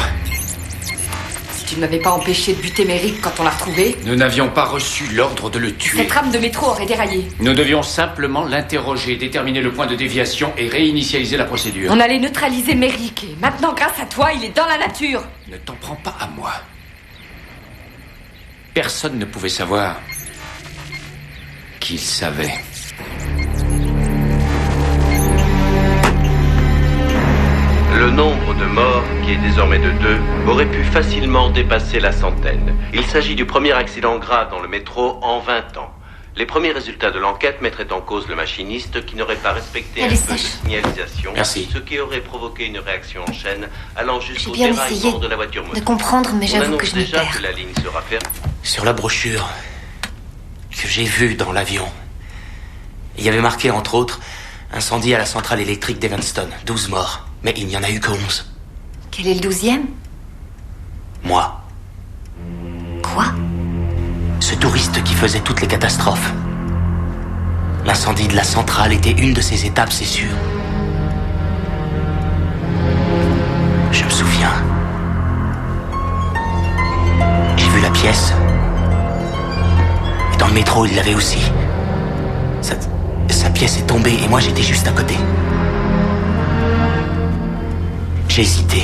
I: Si tu ne m'avais pas empêché de buter Merrick quand on l'a retrouvé,
O: Nous n'avions pas reçu l'ordre de le tuer.
I: cette rame de métro aurait déraillé.
O: Nous devions simplement l'interroger, déterminer le point de déviation et réinitialiser la procédure.
I: On allait neutraliser Merrick et maintenant, grâce à toi, il est dans la nature.
O: Ne t'en prends pas à moi. Personne ne pouvait savoir qu'il savait.
K: Le nombre de morts, qui est désormais de 2, aurait pu facilement dépasser la centaine. Il s'agit du premier accident grave dans le métro en 20 ans. Les premiers résultats de l'enquête mettraient en cause le machiniste qui n'aurait pas respecté un feu de signalisation,
O: Merci.
K: ce qui aurait provoqué une réaction en chaîne allant jusqu'au
D: J'ai bien essayé
K: déraillement de la voiture moto.
D: de comprendre, mais
K: On
D: j'avoue
K: annonce
D: que je m'y
K: déjà
D: perds.
K: que la ligne sera fermée.
B: Sur la brochure que j'ai vue dans l'avion, il y avait marqué, entre autres, incendie à la centrale électrique d'Evanston. 12 morts. Mais il n'y en a eu que 11.
D: Quel est le 12e?
B: Moi.
D: Quoi?
B: Ce touriste qui faisait toutes les catastrophes. L'incendie de la centrale était une de ces étapes, c'est sûr. Je me souviens. J'ai vu la pièce. Et dans le métro, il l'avait aussi. Sa pièce est tombée et moi j'étais juste à côté. J'ai hésité.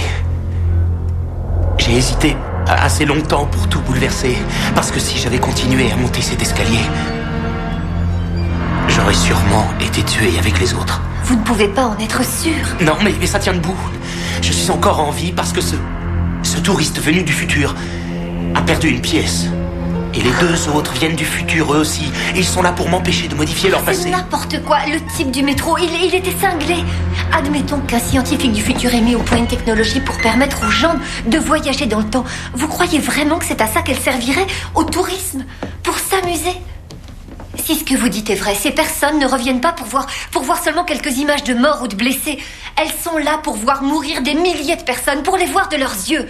B: J'ai hésité assez longtemps pour tout bouleverser. Parce que si j'avais continué à monter cet escalier, j'aurais sûrement été tué avec les autres.
D: Vous ne pouvez pas en être sûr.
B: Non, mais ça tient debout. Je suis encore en vie parce que ce touriste venu du futur a perdu une pièce. Et les 2 autres viennent du futur eux aussi. Et ils sont là pour m'empêcher de modifier leur passé.
D: C'est n'importe quoi. Le type du métro, il était cinglé. Admettons qu'un scientifique du futur ait mis au point une technologie pour permettre aux gens de voyager dans le temps. Vous croyez vraiment que c'est à ça qu'elle servirait? Au tourisme? Pour s'amuser? Si ce que vous dites est vrai, ces personnes ne reviennent pas pour voir seulement quelques images de morts ou de blessés. Elles sont là pour voir mourir des milliers de personnes, pour les voir de leurs yeux.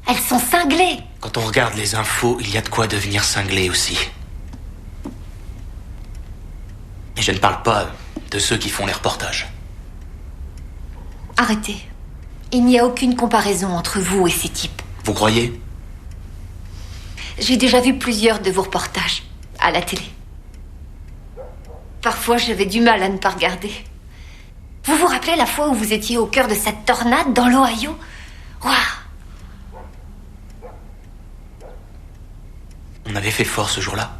D: Elles sont cinglées.
B: Quand on regarde les infos, il y a de quoi devenir cinglé aussi. Et je ne parle pas de ceux qui font les reportages.
D: Arrêtez. Il n'y a aucune comparaison entre vous et ces types.
B: Vous croyez?
D: J'ai déjà vu plusieurs de vos reportages à la télé. Parfois, j'avais du mal à ne pas regarder. Vous vous rappelez la fois où vous étiez au cœur de cette tornade dans l'Ohio? Waouh!
B: On avait fait fort ce jour-là.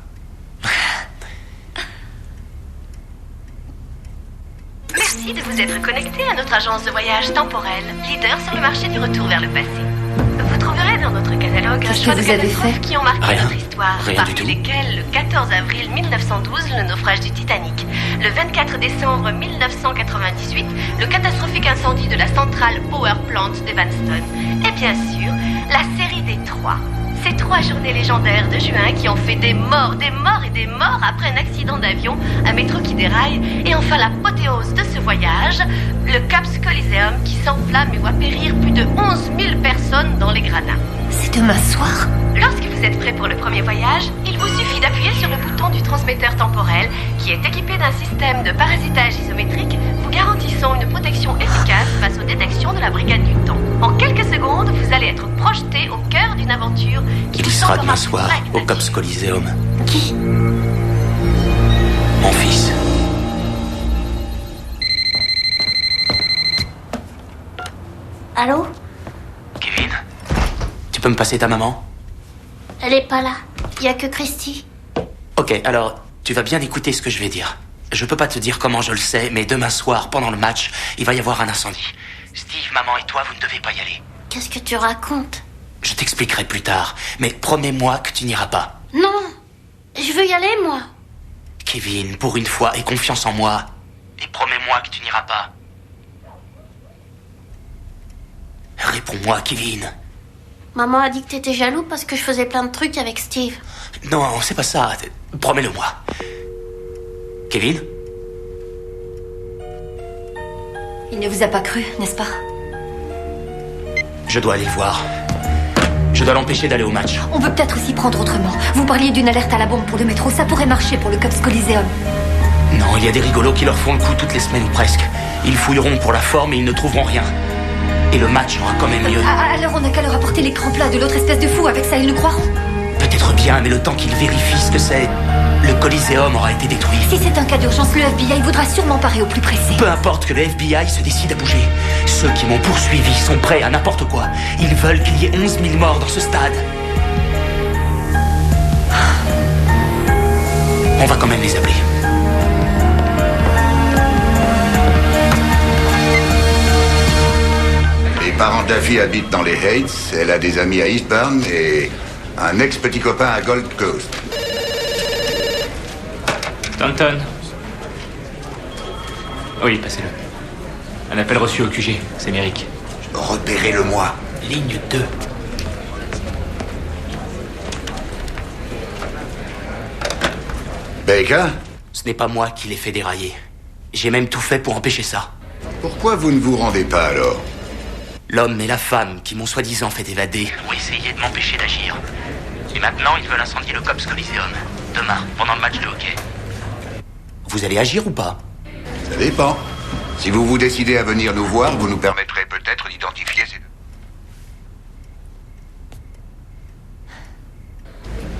H: Merci de vous être connecté à notre agence de voyage temporelle, leader sur le marché du retour vers le passé. Vous trouverez dans notre catalogue un
D: Qu'est-ce
H: choix
D: que
H: de
D: vous avez
H: catastrophes
D: fait?
H: qui ont marqué
N: Rien.
H: notre histoire,
N: Rien
H: parmi
N: du tout.
H: lesquels le 14 avril 1912, le naufrage du Titanic, le 24 décembre 1998, le catastrophique incendie de la centrale Power Plant d'Evanston, et bien sûr, la série des 3. Ces 3 journées légendaires de juin qui ont fait des morts et des morts après un accident d'avion, un métro qui déraille, et enfin l'apothéose de ce voyage, le Cups Coliseum qui s'enflamme et voit périr plus de 11 000 personnes dans les gradins.
D: C'est demain soir?
H: Lorsque vous êtes prêt pour le premier voyage, il vous suffit d'appuyer sur le bouton du transmetteur temporel qui est équipé d'un système de parasitage isométrique vous garantissant une protection efficace face aux détections de la brigade du temps. En quelques secondes, vous allez être projeté au cœur d'une aventure qui
B: Il
H: vous
B: sera
H: semblera
B: demain soir au
H: pragmatique.
B: Cops Coliseum.
D: Qui?
B: Mon fils.
F: Allô?
B: Kevin, tu peux me passer ta maman?
F: Elle est pas là. Y a que Christy.
B: Ok, alors, tu vas bien écouter ce que je vais dire. Je peux pas te dire comment je le sais, mais demain soir, pendant le match, il va y avoir un incendie. Steve, maman et toi, vous ne devez pas y aller.
F: Qu'est-ce que tu racontes?
B: Je t'expliquerai plus tard, mais promets-moi que tu n'iras pas.
F: Non! Je veux y aller, moi.
B: Kevin, pour une fois, aie confiance en moi. Et promets-moi que tu n'iras pas. Réponds-moi, Kevin.
F: Maman a dit que t'étais jaloux parce que je faisais plein de trucs avec Steve.
B: Non, c'est pas ça. Promets-le-moi. Kevin?
D: Il ne vous a pas cru, n'est-ce pas?
B: Je dois aller le voir. Je dois l'empêcher d'aller au match.
D: On peut peut-être s'y prendre autrement. Vous parliez d'une alerte à la bombe pour le métro, ça pourrait marcher pour le Cups Coliseum.
B: Non, il y a des rigolos qui leur font le coup toutes les semaines ou presque. Ils fouilleront pour la forme et ils ne trouveront rien. Et le match aura quand même lieu.
D: Alors on n'a qu'à leur apporter l'écran plat de l'autre espèce de fou, avec ça ils nous croiront.
B: Peut-être bien, mais le temps qu'ils vérifient ce que c'est, le Coliseum aura été détruit.
D: Si c'est un cas d'urgence, le FBI voudra sûrement parer au plus pressé.
B: Peu importe que le FBI se décide à bouger. Ceux qui m'ont poursuivi sont prêts à n'importe quoi. Ils veulent qu'il y ait 11 000 morts dans ce stade. On va quand même les appeler.
M: Les parents de la fille habitent dans les Heights, elle a des amis à Eastbourne et un ex-petit copain à Gold Coast.
N: Stanton. Oui, passez-le. Un appel reçu au QG, c'est Merrick.
M: Repérez-le-moi.
B: Ligne 2.
M: Baker?
B: Ce n'est pas moi qui l'ai fait dérailler. J'ai même tout fait pour empêcher ça.
M: Pourquoi vous ne vous rendez pas alors?
B: L'homme et la femme qui m'ont soi-disant fait évader ont essayé de m'empêcher d'agir. Et maintenant, ils veulent incendier le Cops Coliseum. Demain, pendant le match de hockey. Vous allez agir ou pas?
M: Ça dépend. Si vous vous décidez à venir nous voir, vous nous permettrez peut-être d'identifier ces...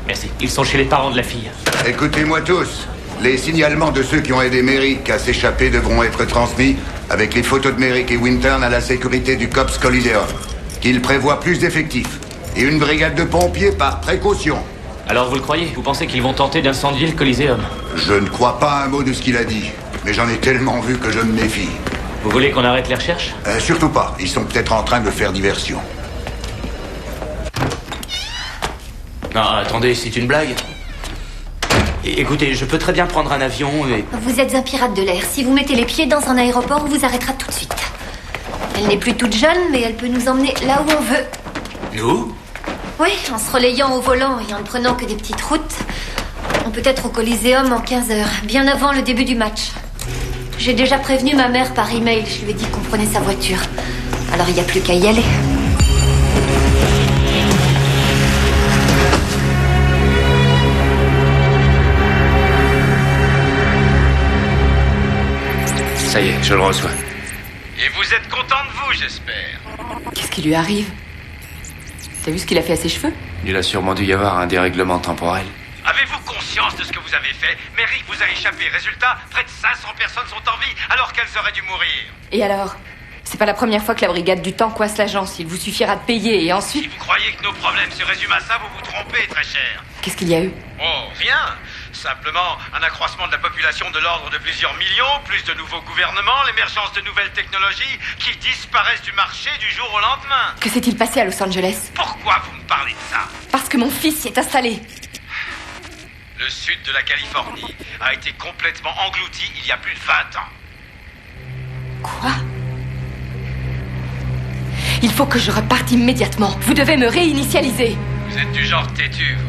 N: Merci. Ils sont chez les parents de la fille.
M: Écoutez-moi tous. Les signalements de ceux qui ont aidé Merrick à s'échapper devront être transmis avec les photos de Merrick et Wintern à la sécurité du Cops Coliseum. Qu'il prévoit plus d'effectifs et une brigade de pompiers par précaution.
N: Alors vous le croyez? Vous pensez qu'ils vont tenter d'incendier le Coliseum?
M: Je ne crois pas un mot de ce qu'il a dit, mais j'en ai tellement vu que je me méfie.
N: Vous voulez qu'on arrête les recherches?
M: Surtout pas. Ils sont peut-être en train de faire diversion.
B: Non, attendez, c'est une blague. Écoutez, je peux très bien prendre un avion et...
D: Vous êtes un pirate de l'air. Si vous mettez les pieds dans un aéroport, on vous arrêtera tout de suite. Elle n'est plus toute jeune, mais elle peut nous emmener là où on veut.
B: Nous?
D: Oui, en se relayant au volant et en ne prenant que des petites routes. On peut être au Coliseum en 15 heures, bien avant le début du match. J'ai déjà prévenu ma mère par email. Je lui ai dit qu'on prenait sa voiture. Alors il n'y a plus qu'à y aller.
O: Ça y est, je le reçois.
P: Et vous êtes content de vous, j'espère.
I: Qu'est-ce qui lui arrive? T'as vu ce qu'il a fait à ses cheveux?
O: Il a sûrement dû y avoir un dérèglement temporel.
P: Avez-vous conscience de ce que vous avez fait? Merrick vous a échappé. Résultat, près de 500 personnes sont en vie alors qu'elles auraient dû mourir.
I: Et alors? C'est pas la première fois que la brigade du temps coince l'agence. Il vous suffira de payer et ensuite...
P: Si vous croyez que nos problèmes se résument à ça, vous vous trompez, très cher.
I: Qu'est-ce qu'il y a eu?
P: Oh, rien. Simplement, un accroissement de la population de l'ordre de plusieurs millions, plus de nouveaux gouvernements, l'émergence de nouvelles technologies qui disparaissent du marché du jour au lendemain.
I: Que s'est-il passé à Los Angeles?
P: Pourquoi vous me parlez de ça?
I: Parce que mon fils y est installé.
P: Le sud de la Californie a été complètement englouti il y a plus de 20 ans.
I: Quoi? Il faut que je reparte immédiatement. Vous devez me réinitialiser.
P: Vous êtes du genre têtu, vous.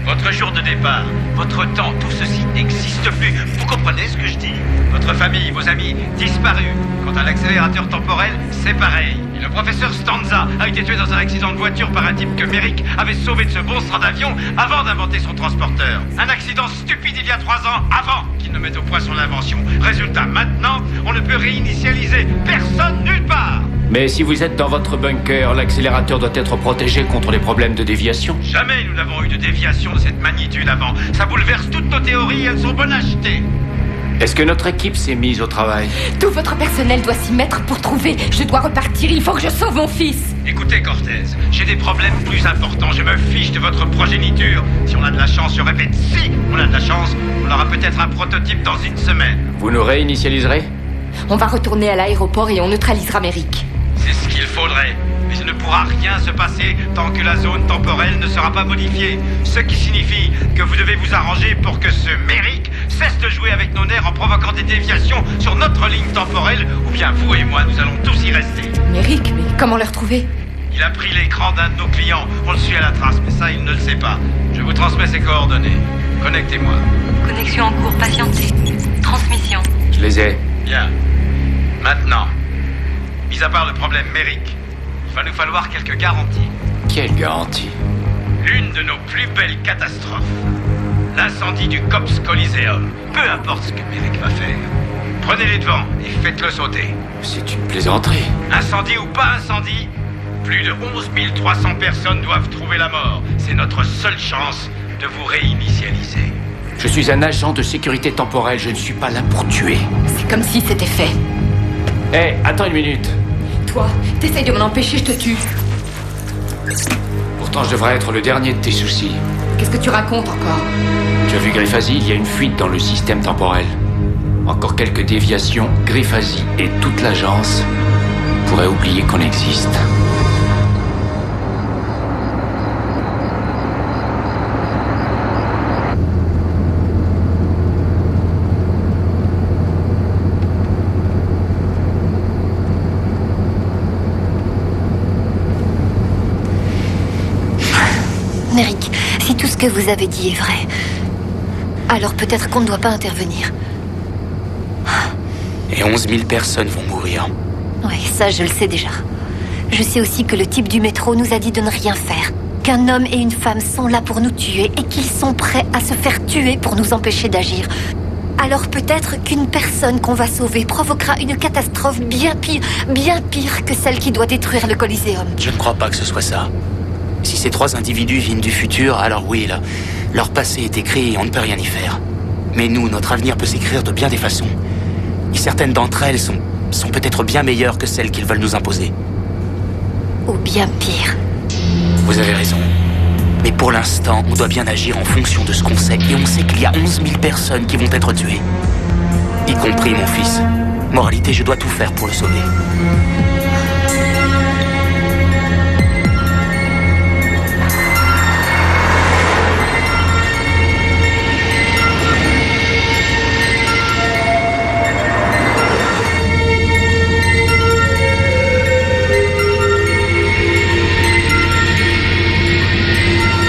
P: Votre jour de départ, votre temps, tout ceci n'existe plus. Vous comprenez ce que je dis? Votre famille, vos amis, disparus. Quant à l'accélérateur temporel, c'est pareil. Et le professeur Stanza a été tué dans un accident de voiture par un type que Merrick avait sauvé de ce monstre d'avion avant d'inventer son transporteur. Un accident stupide il y a 3 ans, avant qu'il ne mette au point son invention. Résultat, maintenant, on ne peut réinitialiser personne nulle part.
O: Mais si vous êtes dans votre bunker, l'accélérateur doit être protégé contre les problèmes de déviation.
P: Jamais nous n'avons eu de déviation de cette magnitude avant. Ça bouleverse toutes nos théories, elles sont bonnes à jeter.
O: Est-ce que notre équipe s'est mise au travail?
I: Tout votre personnel doit s'y mettre pour trouver. Je dois repartir, il faut que je sauve mon fils.
P: Écoutez, Cortez, j'ai des problèmes plus importants. Je me fiche de votre progéniture. Si on a de la chance, je répète, si on a de la chance, on aura peut-être un prototype dans 1 semaine.
O: Vous nous réinitialiserez?
I: On va retourner à l'aéroport et on neutralisera Merrick.
P: C'est ce qu'il faudrait. Mais il ne pourra rien se passer tant que la zone temporelle ne sera pas modifiée. Ce qui signifie que vous devez vous arranger pour que ce Merrick cesse de jouer avec nos nerfs en provoquant des déviations sur notre ligne temporelle, ou bien vous et moi, nous allons tous y rester.
I: Merrick, mais comment le retrouver?
P: Il a pris l'écran d'un de nos clients. On le suit à la trace, mais ça, il ne le sait pas. Je vous transmets ses coordonnées. Connectez-moi.
C: Connexion en cours, patientez. Transmission.
O: Je les ai.
P: Bien. Maintenant, mis à part le problème Merrick, il va nous falloir quelques garanties.
O: Quelle garantie?
P: L'une de nos plus belles catastrophes. L'incendie du Cops Coliseum. Peu importe ce que Merrick va faire. Prenez les devants et faites-le sauter.
O: C'est une plaisanterie.
P: Incendie ou pas incendie, plus de 11 300 personnes doivent trouver la mort. C'est notre seule chance de vous réinitialiser.
O: Je suis un agent de sécurité temporelle, je ne suis pas là pour tuer.
I: C'est comme si c'était fait.
O: Hé, attends une minute.
I: Toi, t'essayes de m'en empêcher, je te tue.
O: Pourtant, je devrais être le dernier de tes soucis.
I: Qu'est-ce que tu racontes encore?
O: Tu as vu Griffazi, il y a une fuite dans le système temporel. Encore quelques déviations, Griffazi et toute l'agence pourraient oublier qu'on existe.
D: Merrick, si tout ce que vous avez dit est vrai, alors peut-être qu'on ne doit pas intervenir.
E: Et 11 000 personnes vont mourir.
D: Oui, ça je le sais déjà. Je sais aussi que le type du métro nous a dit de ne rien faire. Qu'un homme et une femme sont là pour nous tuer et qu'ils sont prêts à se faire tuer pour nous empêcher d'agir. Alors peut-être qu'une personne qu'on va sauver provoquera une catastrophe bien pire que celle qui doit détruire le Coliseum.
E: Je ne crois pas que ce soit ça. Si ces 3 individus viennent du futur, alors oui, leur passé est écrit et on ne peut rien y faire. Mais nous, notre avenir peut s'écrire de bien des façons. Et certaines d'entre elles sont peut-être bien meilleures que celles qu'ils veulent nous imposer.
D: Ou bien pire.
E: Vous avez raison. Mais pour l'instant, on doit bien agir en fonction de ce qu'on sait. Et on sait qu'il y a 11 000 personnes qui vont être tuées. Y compris mon fils. Moralité, je dois tout faire pour le sauver.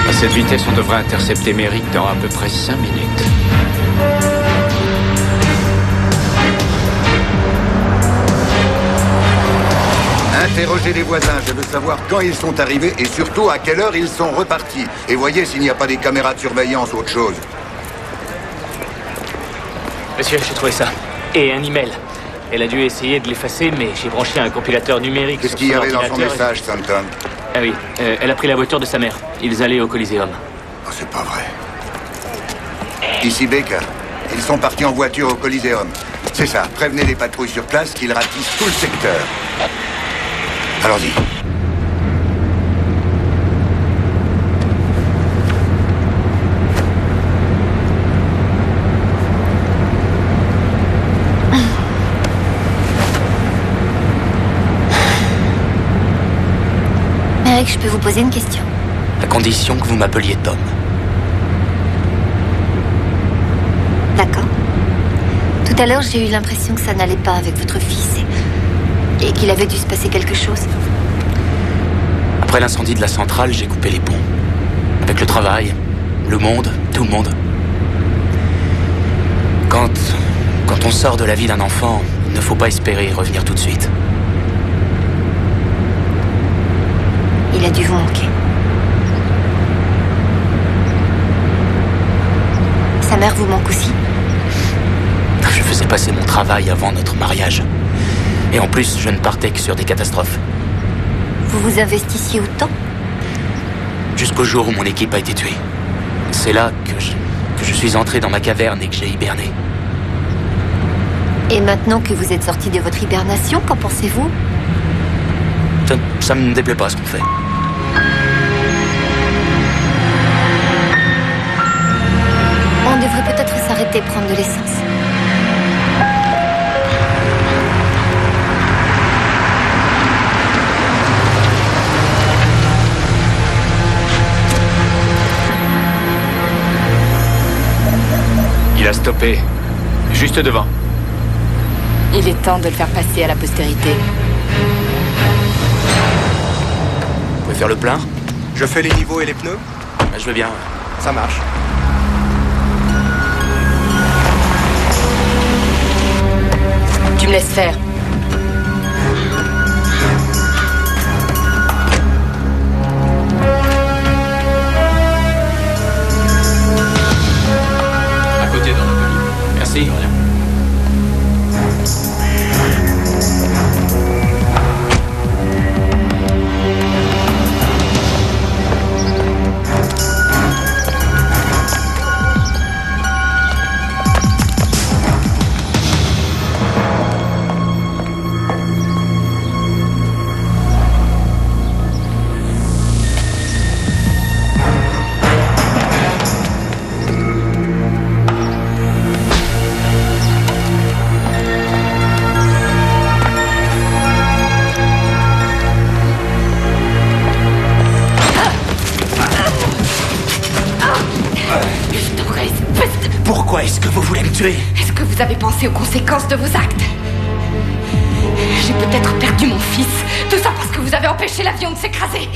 O: À cette vitesse, on devrait intercepter Merrick dans à peu près 5 minutes.
M: Interrogez les voisins, je veux savoir quand ils sont arrivés et surtout à quelle heure ils sont repartis. Et voyez s'il n'y a pas des caméras de surveillance ou autre chose.
N: Monsieur, j'ai trouvé ça. Et un email. Elle a dû essayer de l'effacer, mais j'ai branché un compilateur numérique.
M: Qu'est-ce qu'il y avait dans son message, Stanton?
N: Ah oui, elle a pris la voiture de sa mère. Ils allaient au Coliseum.
M: Oh, c'est pas vrai. Ici Baker. Ils sont partis en voiture au Coliseum. C'est ça, prévenez les patrouilles sur place qu'ils ratissent tout le secteur. Allons-y.
D: Drake, je peux vous poser une question?
E: À condition que vous m'appeliez Tom.
D: D'accord. Tout à l'heure, j'ai eu l'impression que ça n'allait pas avec votre fils et qu'il avait dû se passer quelque chose.
E: Après l'incendie de la centrale, j'ai coupé les ponts. Avec le travail, le monde, tout le monde. Quand on sort de la vie d'un enfant, il ne faut pas espérer revenir tout de suite.
D: Il a dû vous manquer. Sa mère vous manque aussi?
E: Je faisais passer mon travail avant notre mariage. Et en plus, je ne partais que sur des catastrophes.
D: Vous vous investissiez autant?
E: Jusqu'au jour où mon équipe a été tuée. C'est là que je suis entré dans ma caverne et que j'ai hiberné.
D: Et maintenant que vous êtes sorti de votre hibernation, qu'en pensez-vous?
E: Ça me déplaît pas ce qu'on fait.
D: On devrait peut-être s'arrêter prendre de l'essence.
O: Il a stoppé. Juste devant.
I: Il est temps de le faire passer à la postérité.
E: Vous pouvez faire le plein?
S: Je fais les niveaux et les pneus?
E: Je veux bien.
S: Ça marche.
I: Tu me laisses faire.
O: À côté dans l'atelier.
E: Merci.
O: De rien.
E: Pourquoi est-ce que vous voulez me tuer?
I: Est-ce que vous avez pensé aux conséquences de vos actes? J'ai peut-être perdu mon fils. Tout ça parce que vous avez empêché l'avion de s'écraser.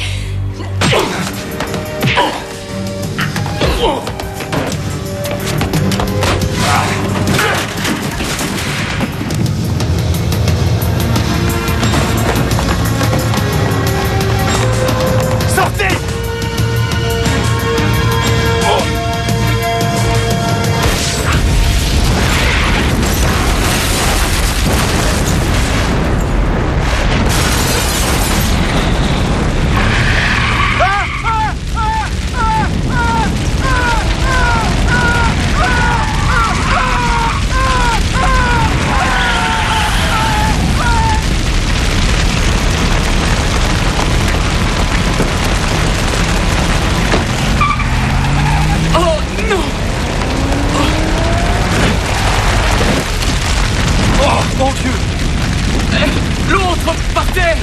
S: Sortez! Mon Dieu!
B: L'autre par terre!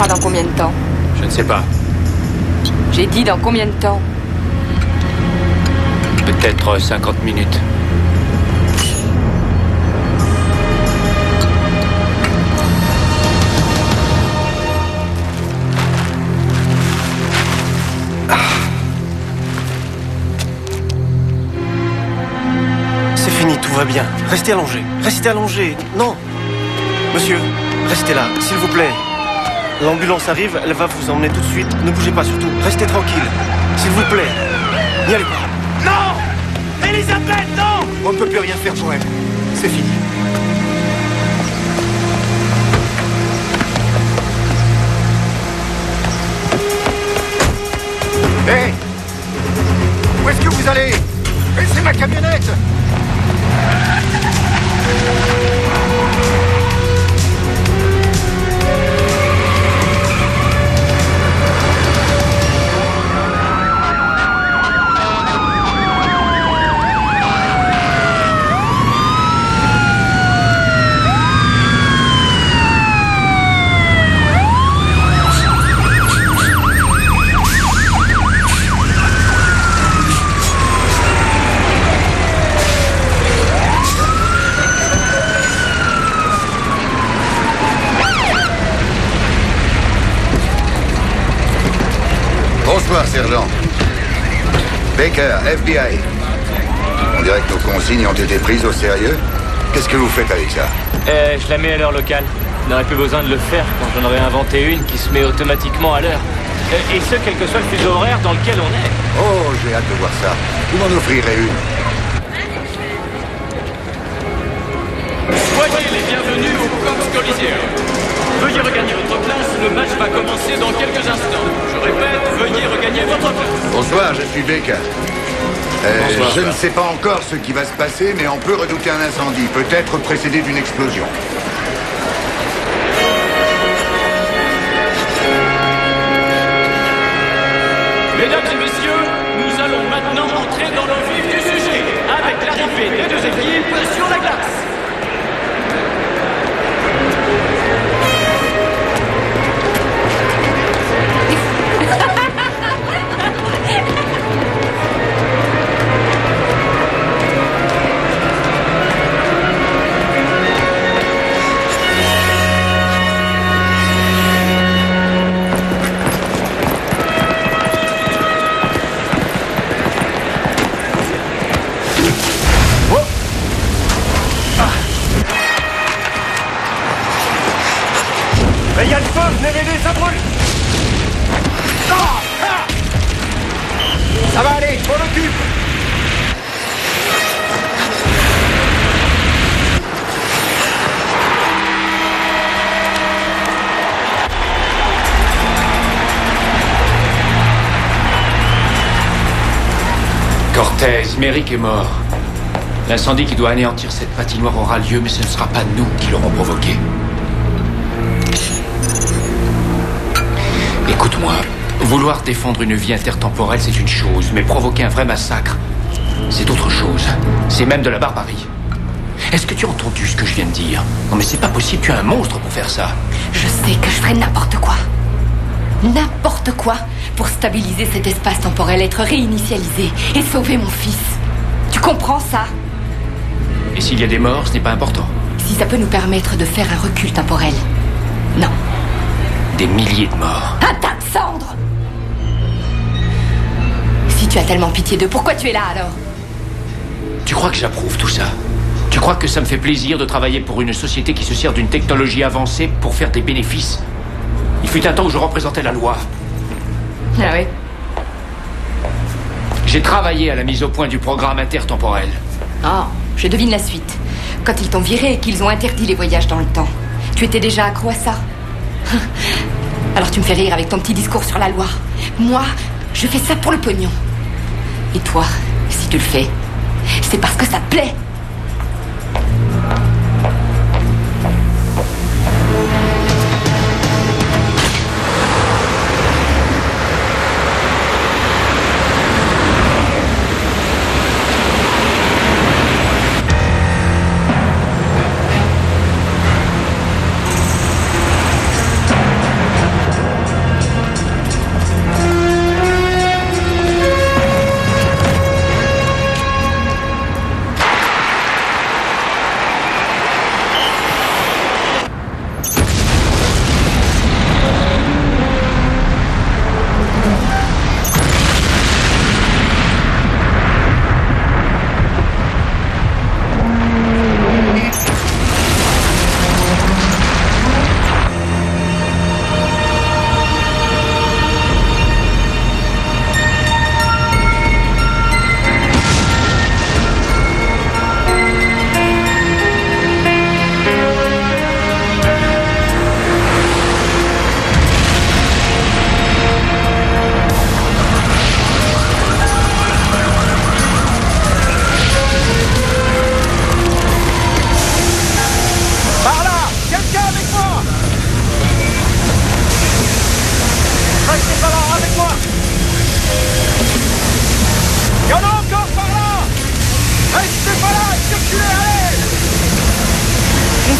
I: Dans combien de temps?
O: Je ne sais pas.
I: J'ai dit dans combien de temps?
O: Peut-être 50 minutes.
Q: C'est fini, tout va bien. Restez allongé. Restez allongé. Non. Monsieur, restez là, s'il vous plaît. L'ambulance arrive, elle va vous emmener tout de suite. Ne bougez pas surtout. Restez tranquille. S'il vous plaît. N'y allez pas.
S: Non! Elisabeth, non! On ne peut plus rien faire pour elle. C'est fini.
A: Hé! Où est-ce que vous allez? Laissez ma camionnette!
M: Bonsoir, sergent. Baker, FBI. On dirait que nos consignes ont été prises au sérieux. Qu'est-ce que vous faites avec ça?
N: Je la mets à l'heure locale. On n'aurait plus besoin de le faire quand j'en aurais inventé une qui se met automatiquement à l'heure. Et ce, quel que soit le fuseau horaire dans lequel on est.
M: Oh, j'ai hâte de voir ça. Vous m'en offrirez une.
T: Soyez les bienvenus au Cox Coliseum. Veuillez regagner votre place, le match va commencer dans quelques instants. Je répète, veuillez regagner votre place.
M: Bonsoir, je suis Baker.
T: Bonsoir,
M: je ne sais pas encore ce qui va se passer, mais on peut redouter un incendie, peut-être précédé d'une explosion.
T: Mesdames et messieurs, nous allons maintenant entrer dans le vif du sujet, avec l'arrivée des deux équipes sur la glace.
Q: Mais il y a le feu, venez m'aider, ça brûle! Ça va aller, je m'en occupe!
O: Cortez, Merrick est mort. L'incendie qui doit anéantir cette patinoire aura lieu, mais ce ne sera pas nous qui l'aurons provoqué. Écoute-moi, vouloir défendre une vie intertemporelle, c'est une chose, mais provoquer un vrai massacre, c'est autre chose. C'est même de la barbarie. Est-ce que tu as entendu ce que je viens de dire? Non mais c'est pas possible, tu es un monstre pour faire ça.
I: Je sais que je ferai n'importe quoi. N'importe quoi pour stabiliser cet espace temporel, être réinitialisé et sauver mon fils. Tu comprends ça?
O: Et s'il y a des morts, ce n'est pas important.
I: Si ça peut nous permettre de faire un recul temporel. Non.
O: Des milliers de morts.
I: Un tas de cendres! Si tu as tellement pitié d'eux, pourquoi tu es là alors?
O: Tu crois que j'approuve tout ça? Tu crois que ça me fait plaisir de travailler pour une société qui se sert d'une technologie avancée pour faire des bénéfices? Il fut un temps où je représentais la loi.
I: Ah oui?
O: J'ai travaillé à la mise au point du programme intertemporel.
I: Oh, je devine la suite. Quand ils t'ont viré et qu'ils ont interdit les voyages dans le temps, tu étais déjà accro à ça? Alors tu me fais rire avec ton petit discours sur la loi. Moi, je fais ça pour le pognon. Et toi, si tu le fais, c'est parce que ça te plaît.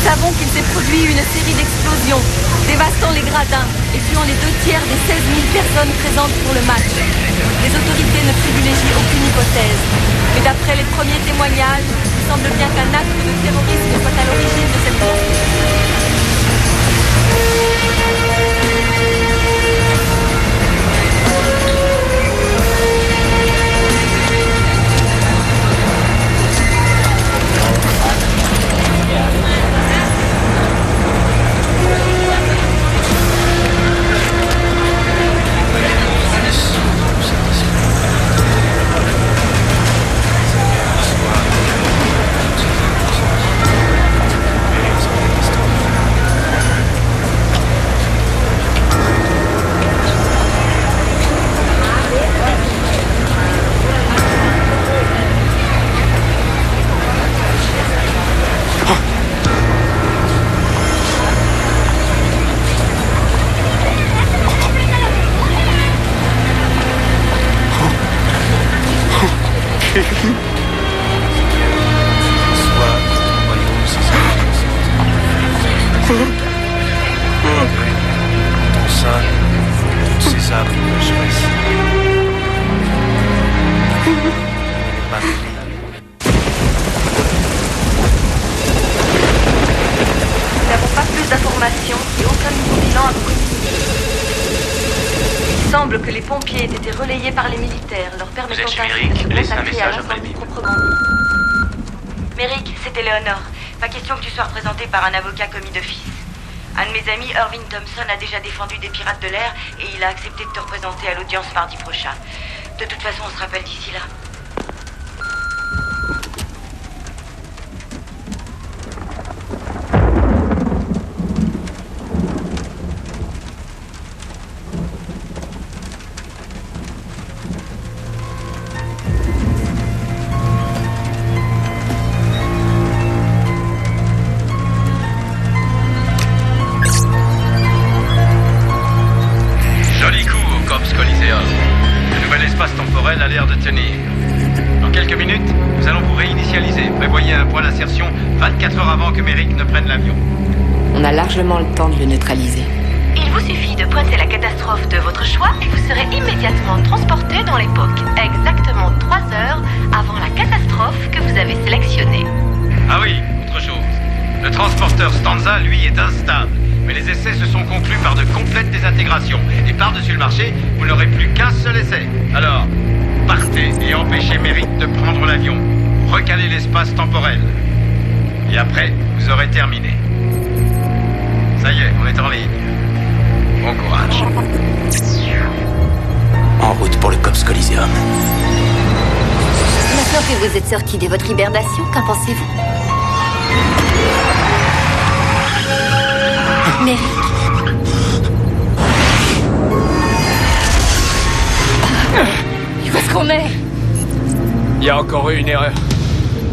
U: savons qu'il s'est produit une série d'explosions, dévastant les gradins et tuant les 2/3 des 16 000 personnes présentes pour le match. Les autorités ne privilégient aucune hypothèse. Mais d'après les premiers témoignages, il semble bien qu'un acte de terrorisme soit à l'origine de cette
H: que les pompiers aient été relayés par les militaires, leur permettant
E: Vous êtes chez Merrick, laissez un message après le bip.
C: Merrick, c'est Eleanor. Pas question que tu sois représenté par un avocat commis d'office. Un de mes amis, Irving Thompson, a déjà défendu des pirates de l'air et il a accepté de te représenter à l'audience mardi prochain. De toute façon, on se rappelle d'ici là.
P: A l'air de tenir. Dans quelques minutes, nous allons vous réinitialiser. Prévoyez un point d'insertion 24 heures avant que Merrick ne prenne l'avion.
I: On a largement le temps de le neutraliser.
H: Il vous suffit de pointer la catastrophe de votre choix et vous serez immédiatement transporté dans l'époque, exactement 3 heures avant la catastrophe que vous avez sélectionnée.
P: Ah oui, autre chose. Le transporteur Stanza, lui, est instable. Mais les essais se sont conclus par de complètes désintégrations. Et par-dessus le marché, vous n'aurez plus qu'un seul essai. Alors, partez et empêchez Merrick de prendre l'avion. Recalez l'espace temporel. Et après, vous aurez terminé. Ça y est, on est en ligne. Bon courage.
E: En route pour le Cops Coliseum.
D: Maintenant que vous êtes sorti de votre hibernation, qu'en pensez-vous? Merrick.
I: Où est-ce qu'on est?
O: Il y a encore eu une erreur.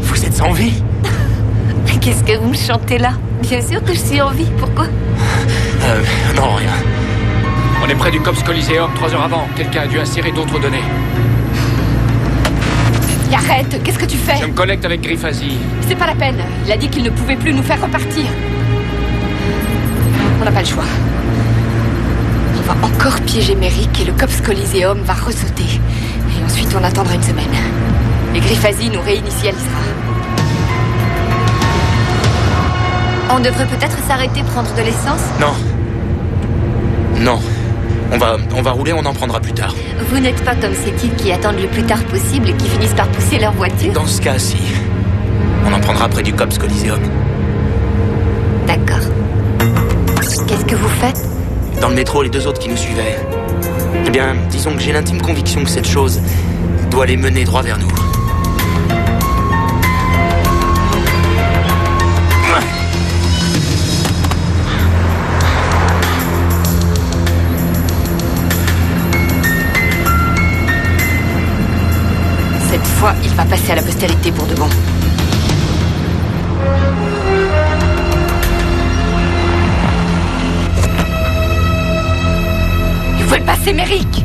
E: Vous êtes en vie?
D: Qu'est-ce que vous me chantez là? Bien sûr que je suis en vie, pourquoi?
E: Non, rien.
O: On est près du Cops Coliseum 3 heures avant. Quelqu'un a dû insérer d'autres données.
I: Arrête, qu'est-ce que tu fais?
O: Je me connecte avec Griffazi.
I: C'est pas la peine. Il a dit qu'il ne pouvait plus nous faire repartir. On n'a pas le choix. On va encore piéger Merrick et le Cops Coliseum va ressauter. Et ensuite, on attendra une semaine. Et Griffazi nous réinitialisera.
D: On devrait peut-être s'arrêter prendre de l'essence?
E: Non. Non. On va rouler, on en prendra plus tard.
D: Vous n'êtes pas comme ces types qui attendent le plus tard possible et qui finissent par pousser leur voiture?
E: Dans ce cas, si. On en prendra près du Cops Coliseum.
D: D'accord. Qu'est-ce que vous faites?
E: Dans le métro, les 2 autres qui nous suivaient. Eh bien, disons que j'ai l'intime conviction que cette chose doit les mener droit vers nous.
I: Cette fois, il va passer à la postérité pour de bon. Il faut le passer, Merrick!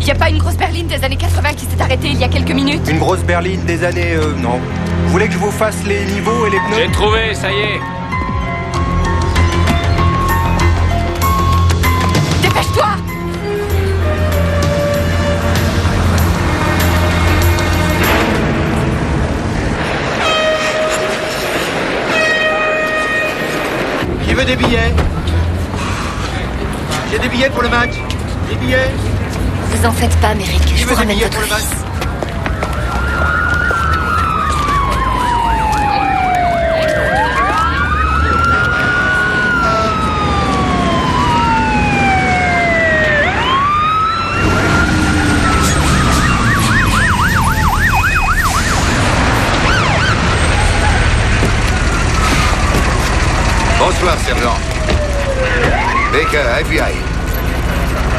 I: Il n'y a pas une grosse berline des années 80 qui s'est arrêtée il y a quelques minutes?
S: Une grosse berline des années... non. Vous voulez que je vous fasse les niveaux et les pneus?
N: J'ai trouvé, ça y est.
I: Dépêche-toi!
R: Qui veut des billets? J'ai des billets pour le match. Des billets?
D: Vous en faites pas, Merrick.
R: Qui
D: Je
R: veut
D: vous
R: des
D: ramène
R: billets
D: votre
R: pour le match?
D: fils.
M: Bonsoir, sergent. Baker, FBI.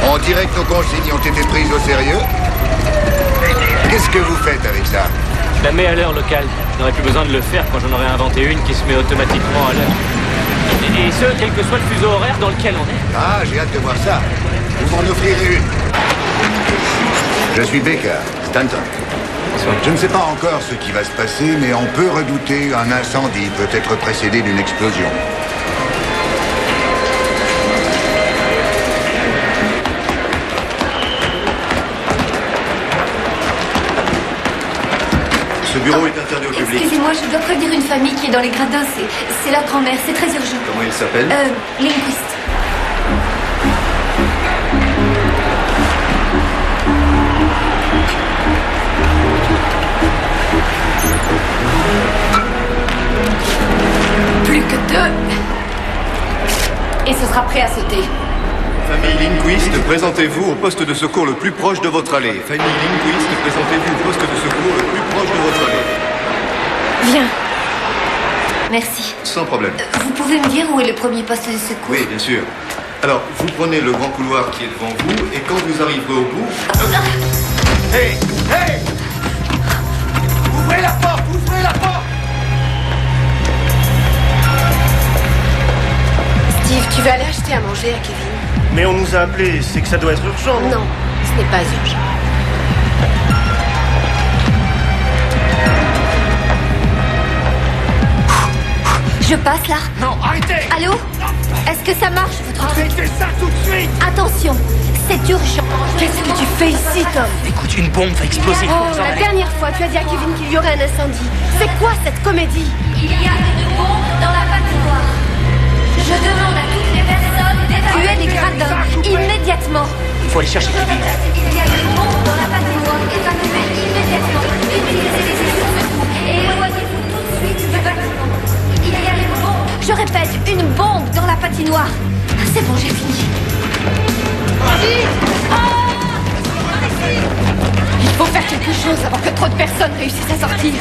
M: On dirait que nos consignes ont été prises au sérieux. Qu'est-ce que vous faites avec ça?
N: Je la mets à l'heure locale. Je n'aurais plus besoin de le faire quand j'en aurais inventé une qui se met automatiquement à l'heure. Et ce, quel que soit le fuseau horaire dans lequel on est.
M: Ah, j'ai hâte de voir ça. Vous m'en offrirez une. Je suis Baker, Stanton. Je ne sais pas encore ce qui va se passer, mais on peut redouter un incendie, peut-être précédé d'une explosion.
R: Ce bureau est interdit au public.
D: Excusez-moi, je dois prévenir une famille qui est dans les gradins. C'est leur grand-mère, c'est très urgent.
R: Comment il s'appelle?
D: Linguiste.
I: Plus que 2. Et ce sera prêt à sauter.
R: Famille Lindquist, présentez-vous au poste de secours le plus proche de votre allée. Famille Lindquist, présentez-vous au poste de secours le plus proche de votre allée.
D: Viens. Merci.
R: Sans problème.
D: Vous pouvez me dire où est le premier poste de secours?
R: Oui, bien sûr. Alors, vous prenez le grand couloir qui est devant vous, et quand vous arriverez au bout... Hey! Hey! Ouvrez la porte! Ouvrez la porte!
G: Steve, tu vas aller acheter à manger à Kevin?
J: Mais on nous a appelés, c'est que ça doit être urgent.
G: Non, ce n'est pas urgent.
D: Je passe là.
J: Non, arrêtez!
D: Allô? Est-ce que ça marche, votre truc?
J: Arrêtez ça tout de suite!
D: Attention, c'est urgent.
G: Qu'est-ce que tu fais ici, Tom?
E: Écoute, une bombe va exploser.
G: Oh, la dernière fois, tu as dit à Kevin qu'il y aurait un incendie. C'est quoi cette comédie?
D: Il y a une bombe dans la patinoire. Je demande à toutes les personnes d'évacuer les gradins immédiatement.
E: Il faut aller chercher Kevin.
D: Il y a une bombe dans la patinoire. Évacuez immédiatement. Utilisez les secours et éloignez-vous tout de suite du bâtiment. Il y a une bombe. Je répète, une bombe dans la patinoire. Ah, c'est bon, j'ai fini.
I: Il faut faire quelque chose avant que trop de personnes réussissent à sortir.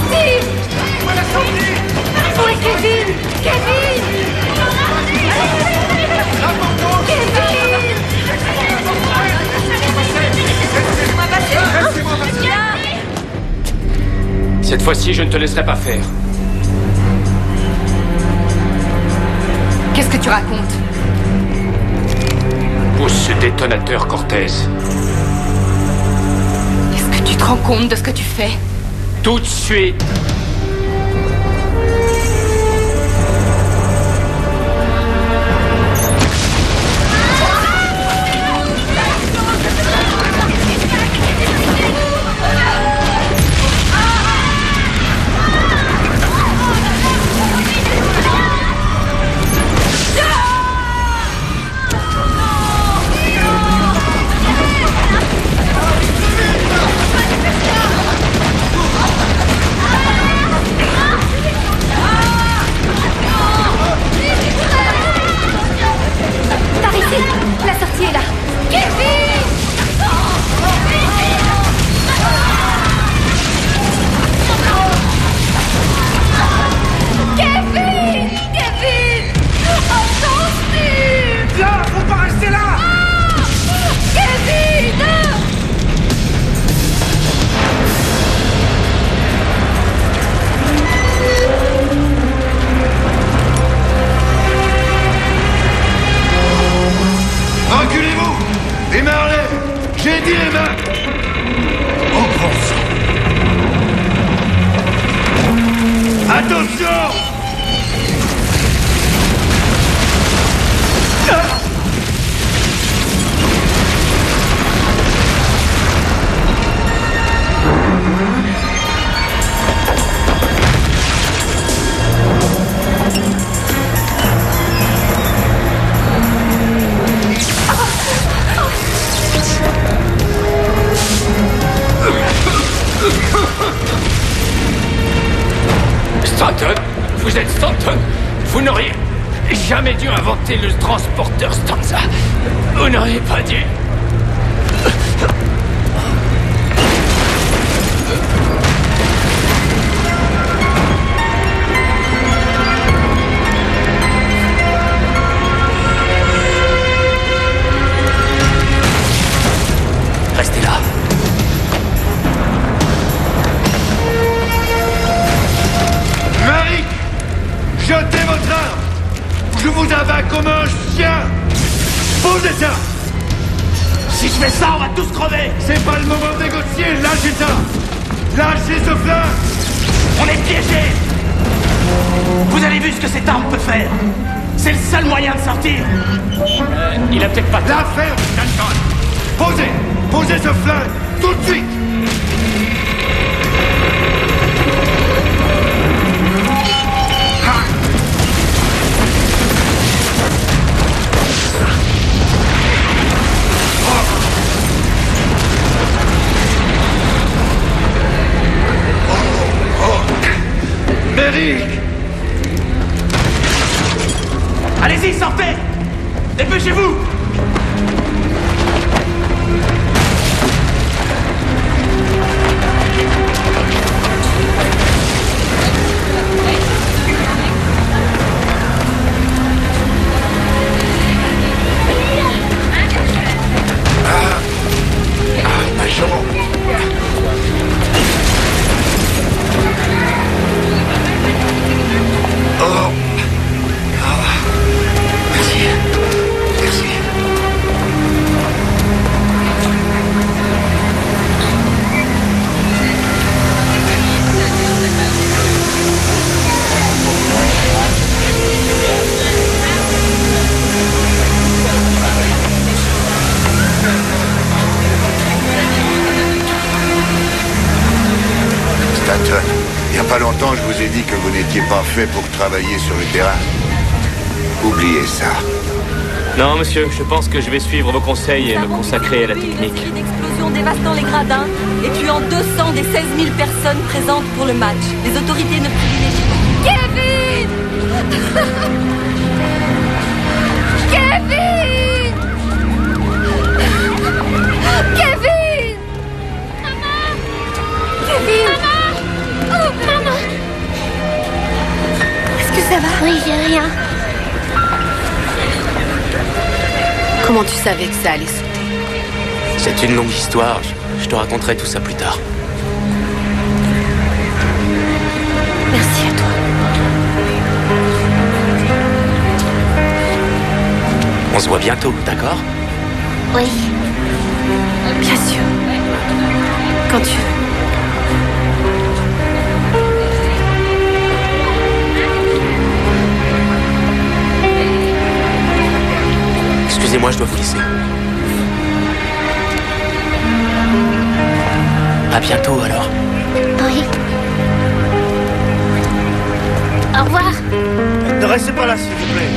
D: Steve! Où est Kevin? Kevin!
O: Cette fois-ci, je ne te laisserai pas faire.
I: Qu'est-ce que tu racontes?
O: Pousse ce détonateur, Cortez.
I: Est-ce que tu te rends compte de ce que tu fais?
O: Tout de suite. Vous êtes Stanton. Vous n'auriez jamais dû inventer le transporteur Stanza. Vous n'auriez pas dû.
E: Restez là.
A: Marie, jetez votre arme. Je vous avais comme un chien. Posez ça.
B: Si je fais ça, on va tous crever.
A: C'est pas le moment de négocier. Lâchez ça. Lâchez ce flingue.
B: On est piégés. Vous avez vu ce que cette arme peut faire? C'est le seul moyen de sortir.
N: Il a peut-être pas...
A: La ferme. Posez. Posez ce flingue. Tout de suite. Mary!
B: Allez-y, sortez! Dépêchez-vous!
A: Ma jambe! Oh! Merci. Merci. Stanton, il n'y a pas longtemps, je vous ai dit que vous n'étiez pas fait pour travailler sur le terrain. Oubliez ça.
N: Non, monsieur, je pense que je vais suivre vos conseils et me consacrer à la technique.
U: Une explosion dévastant les gradins et tuant 200 des 16 000 personnes présentes pour le match. Les autorités ne privilégient pas.
F: Kevin! Kevin! Kevin! Maman! Kevin! Maman! Oh, maman!
G: Est-ce que ça va?
F: Oui, j'ai rien.
G: Comment tu savais que ça allait sauter?
E: C'est une longue histoire. Je te raconterai tout ça plus tard.
G: Merci à toi.
E: On se voit bientôt, d'accord?
F: Oui.
G: Bien sûr. Quand tu veux.
E: Excusez-moi, je dois vous laisser. À bientôt, alors.
F: Oui. Au revoir.
J: Ne restez pas là, s'il vous plaît.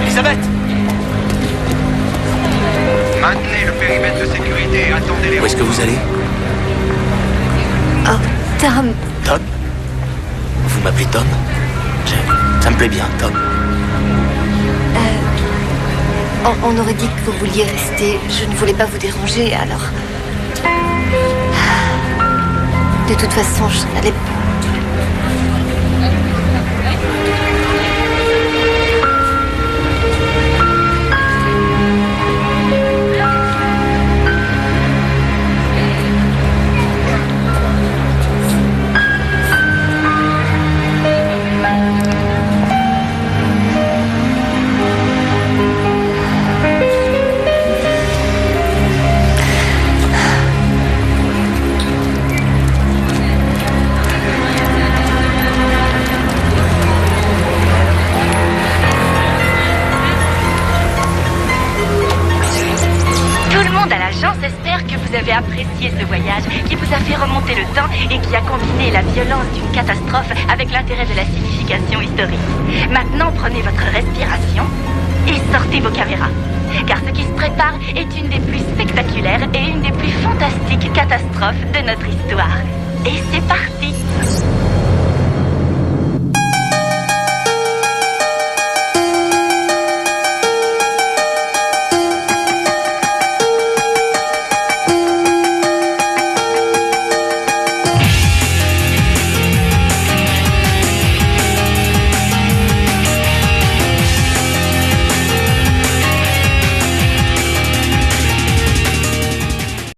B: Elisabeth!
P: Maintenez le périmètre de sécurité et attendez les...
E: Où est-ce que vous allez?
D: Oh, Tom.
E: Tom? Vous m'appelez Tom? Ça me plaît bien, Tom.
D: On aurait dit que vous vouliez rester. Je ne voulais pas vous déranger, alors... De toute façon, je n'allais pas...
C: J'espère que vous avez apprécié ce voyage qui vous a fait remonter le temps et qui a combiné la violence d'une catastrophe avec l'intérêt de la signification historique. Maintenant, prenez votre respiration et sortez vos caméras. Car ce qui se prépare est une des plus spectaculaires et une des plus fantastiques catastrophes de notre histoire.
H: Et c'est parti.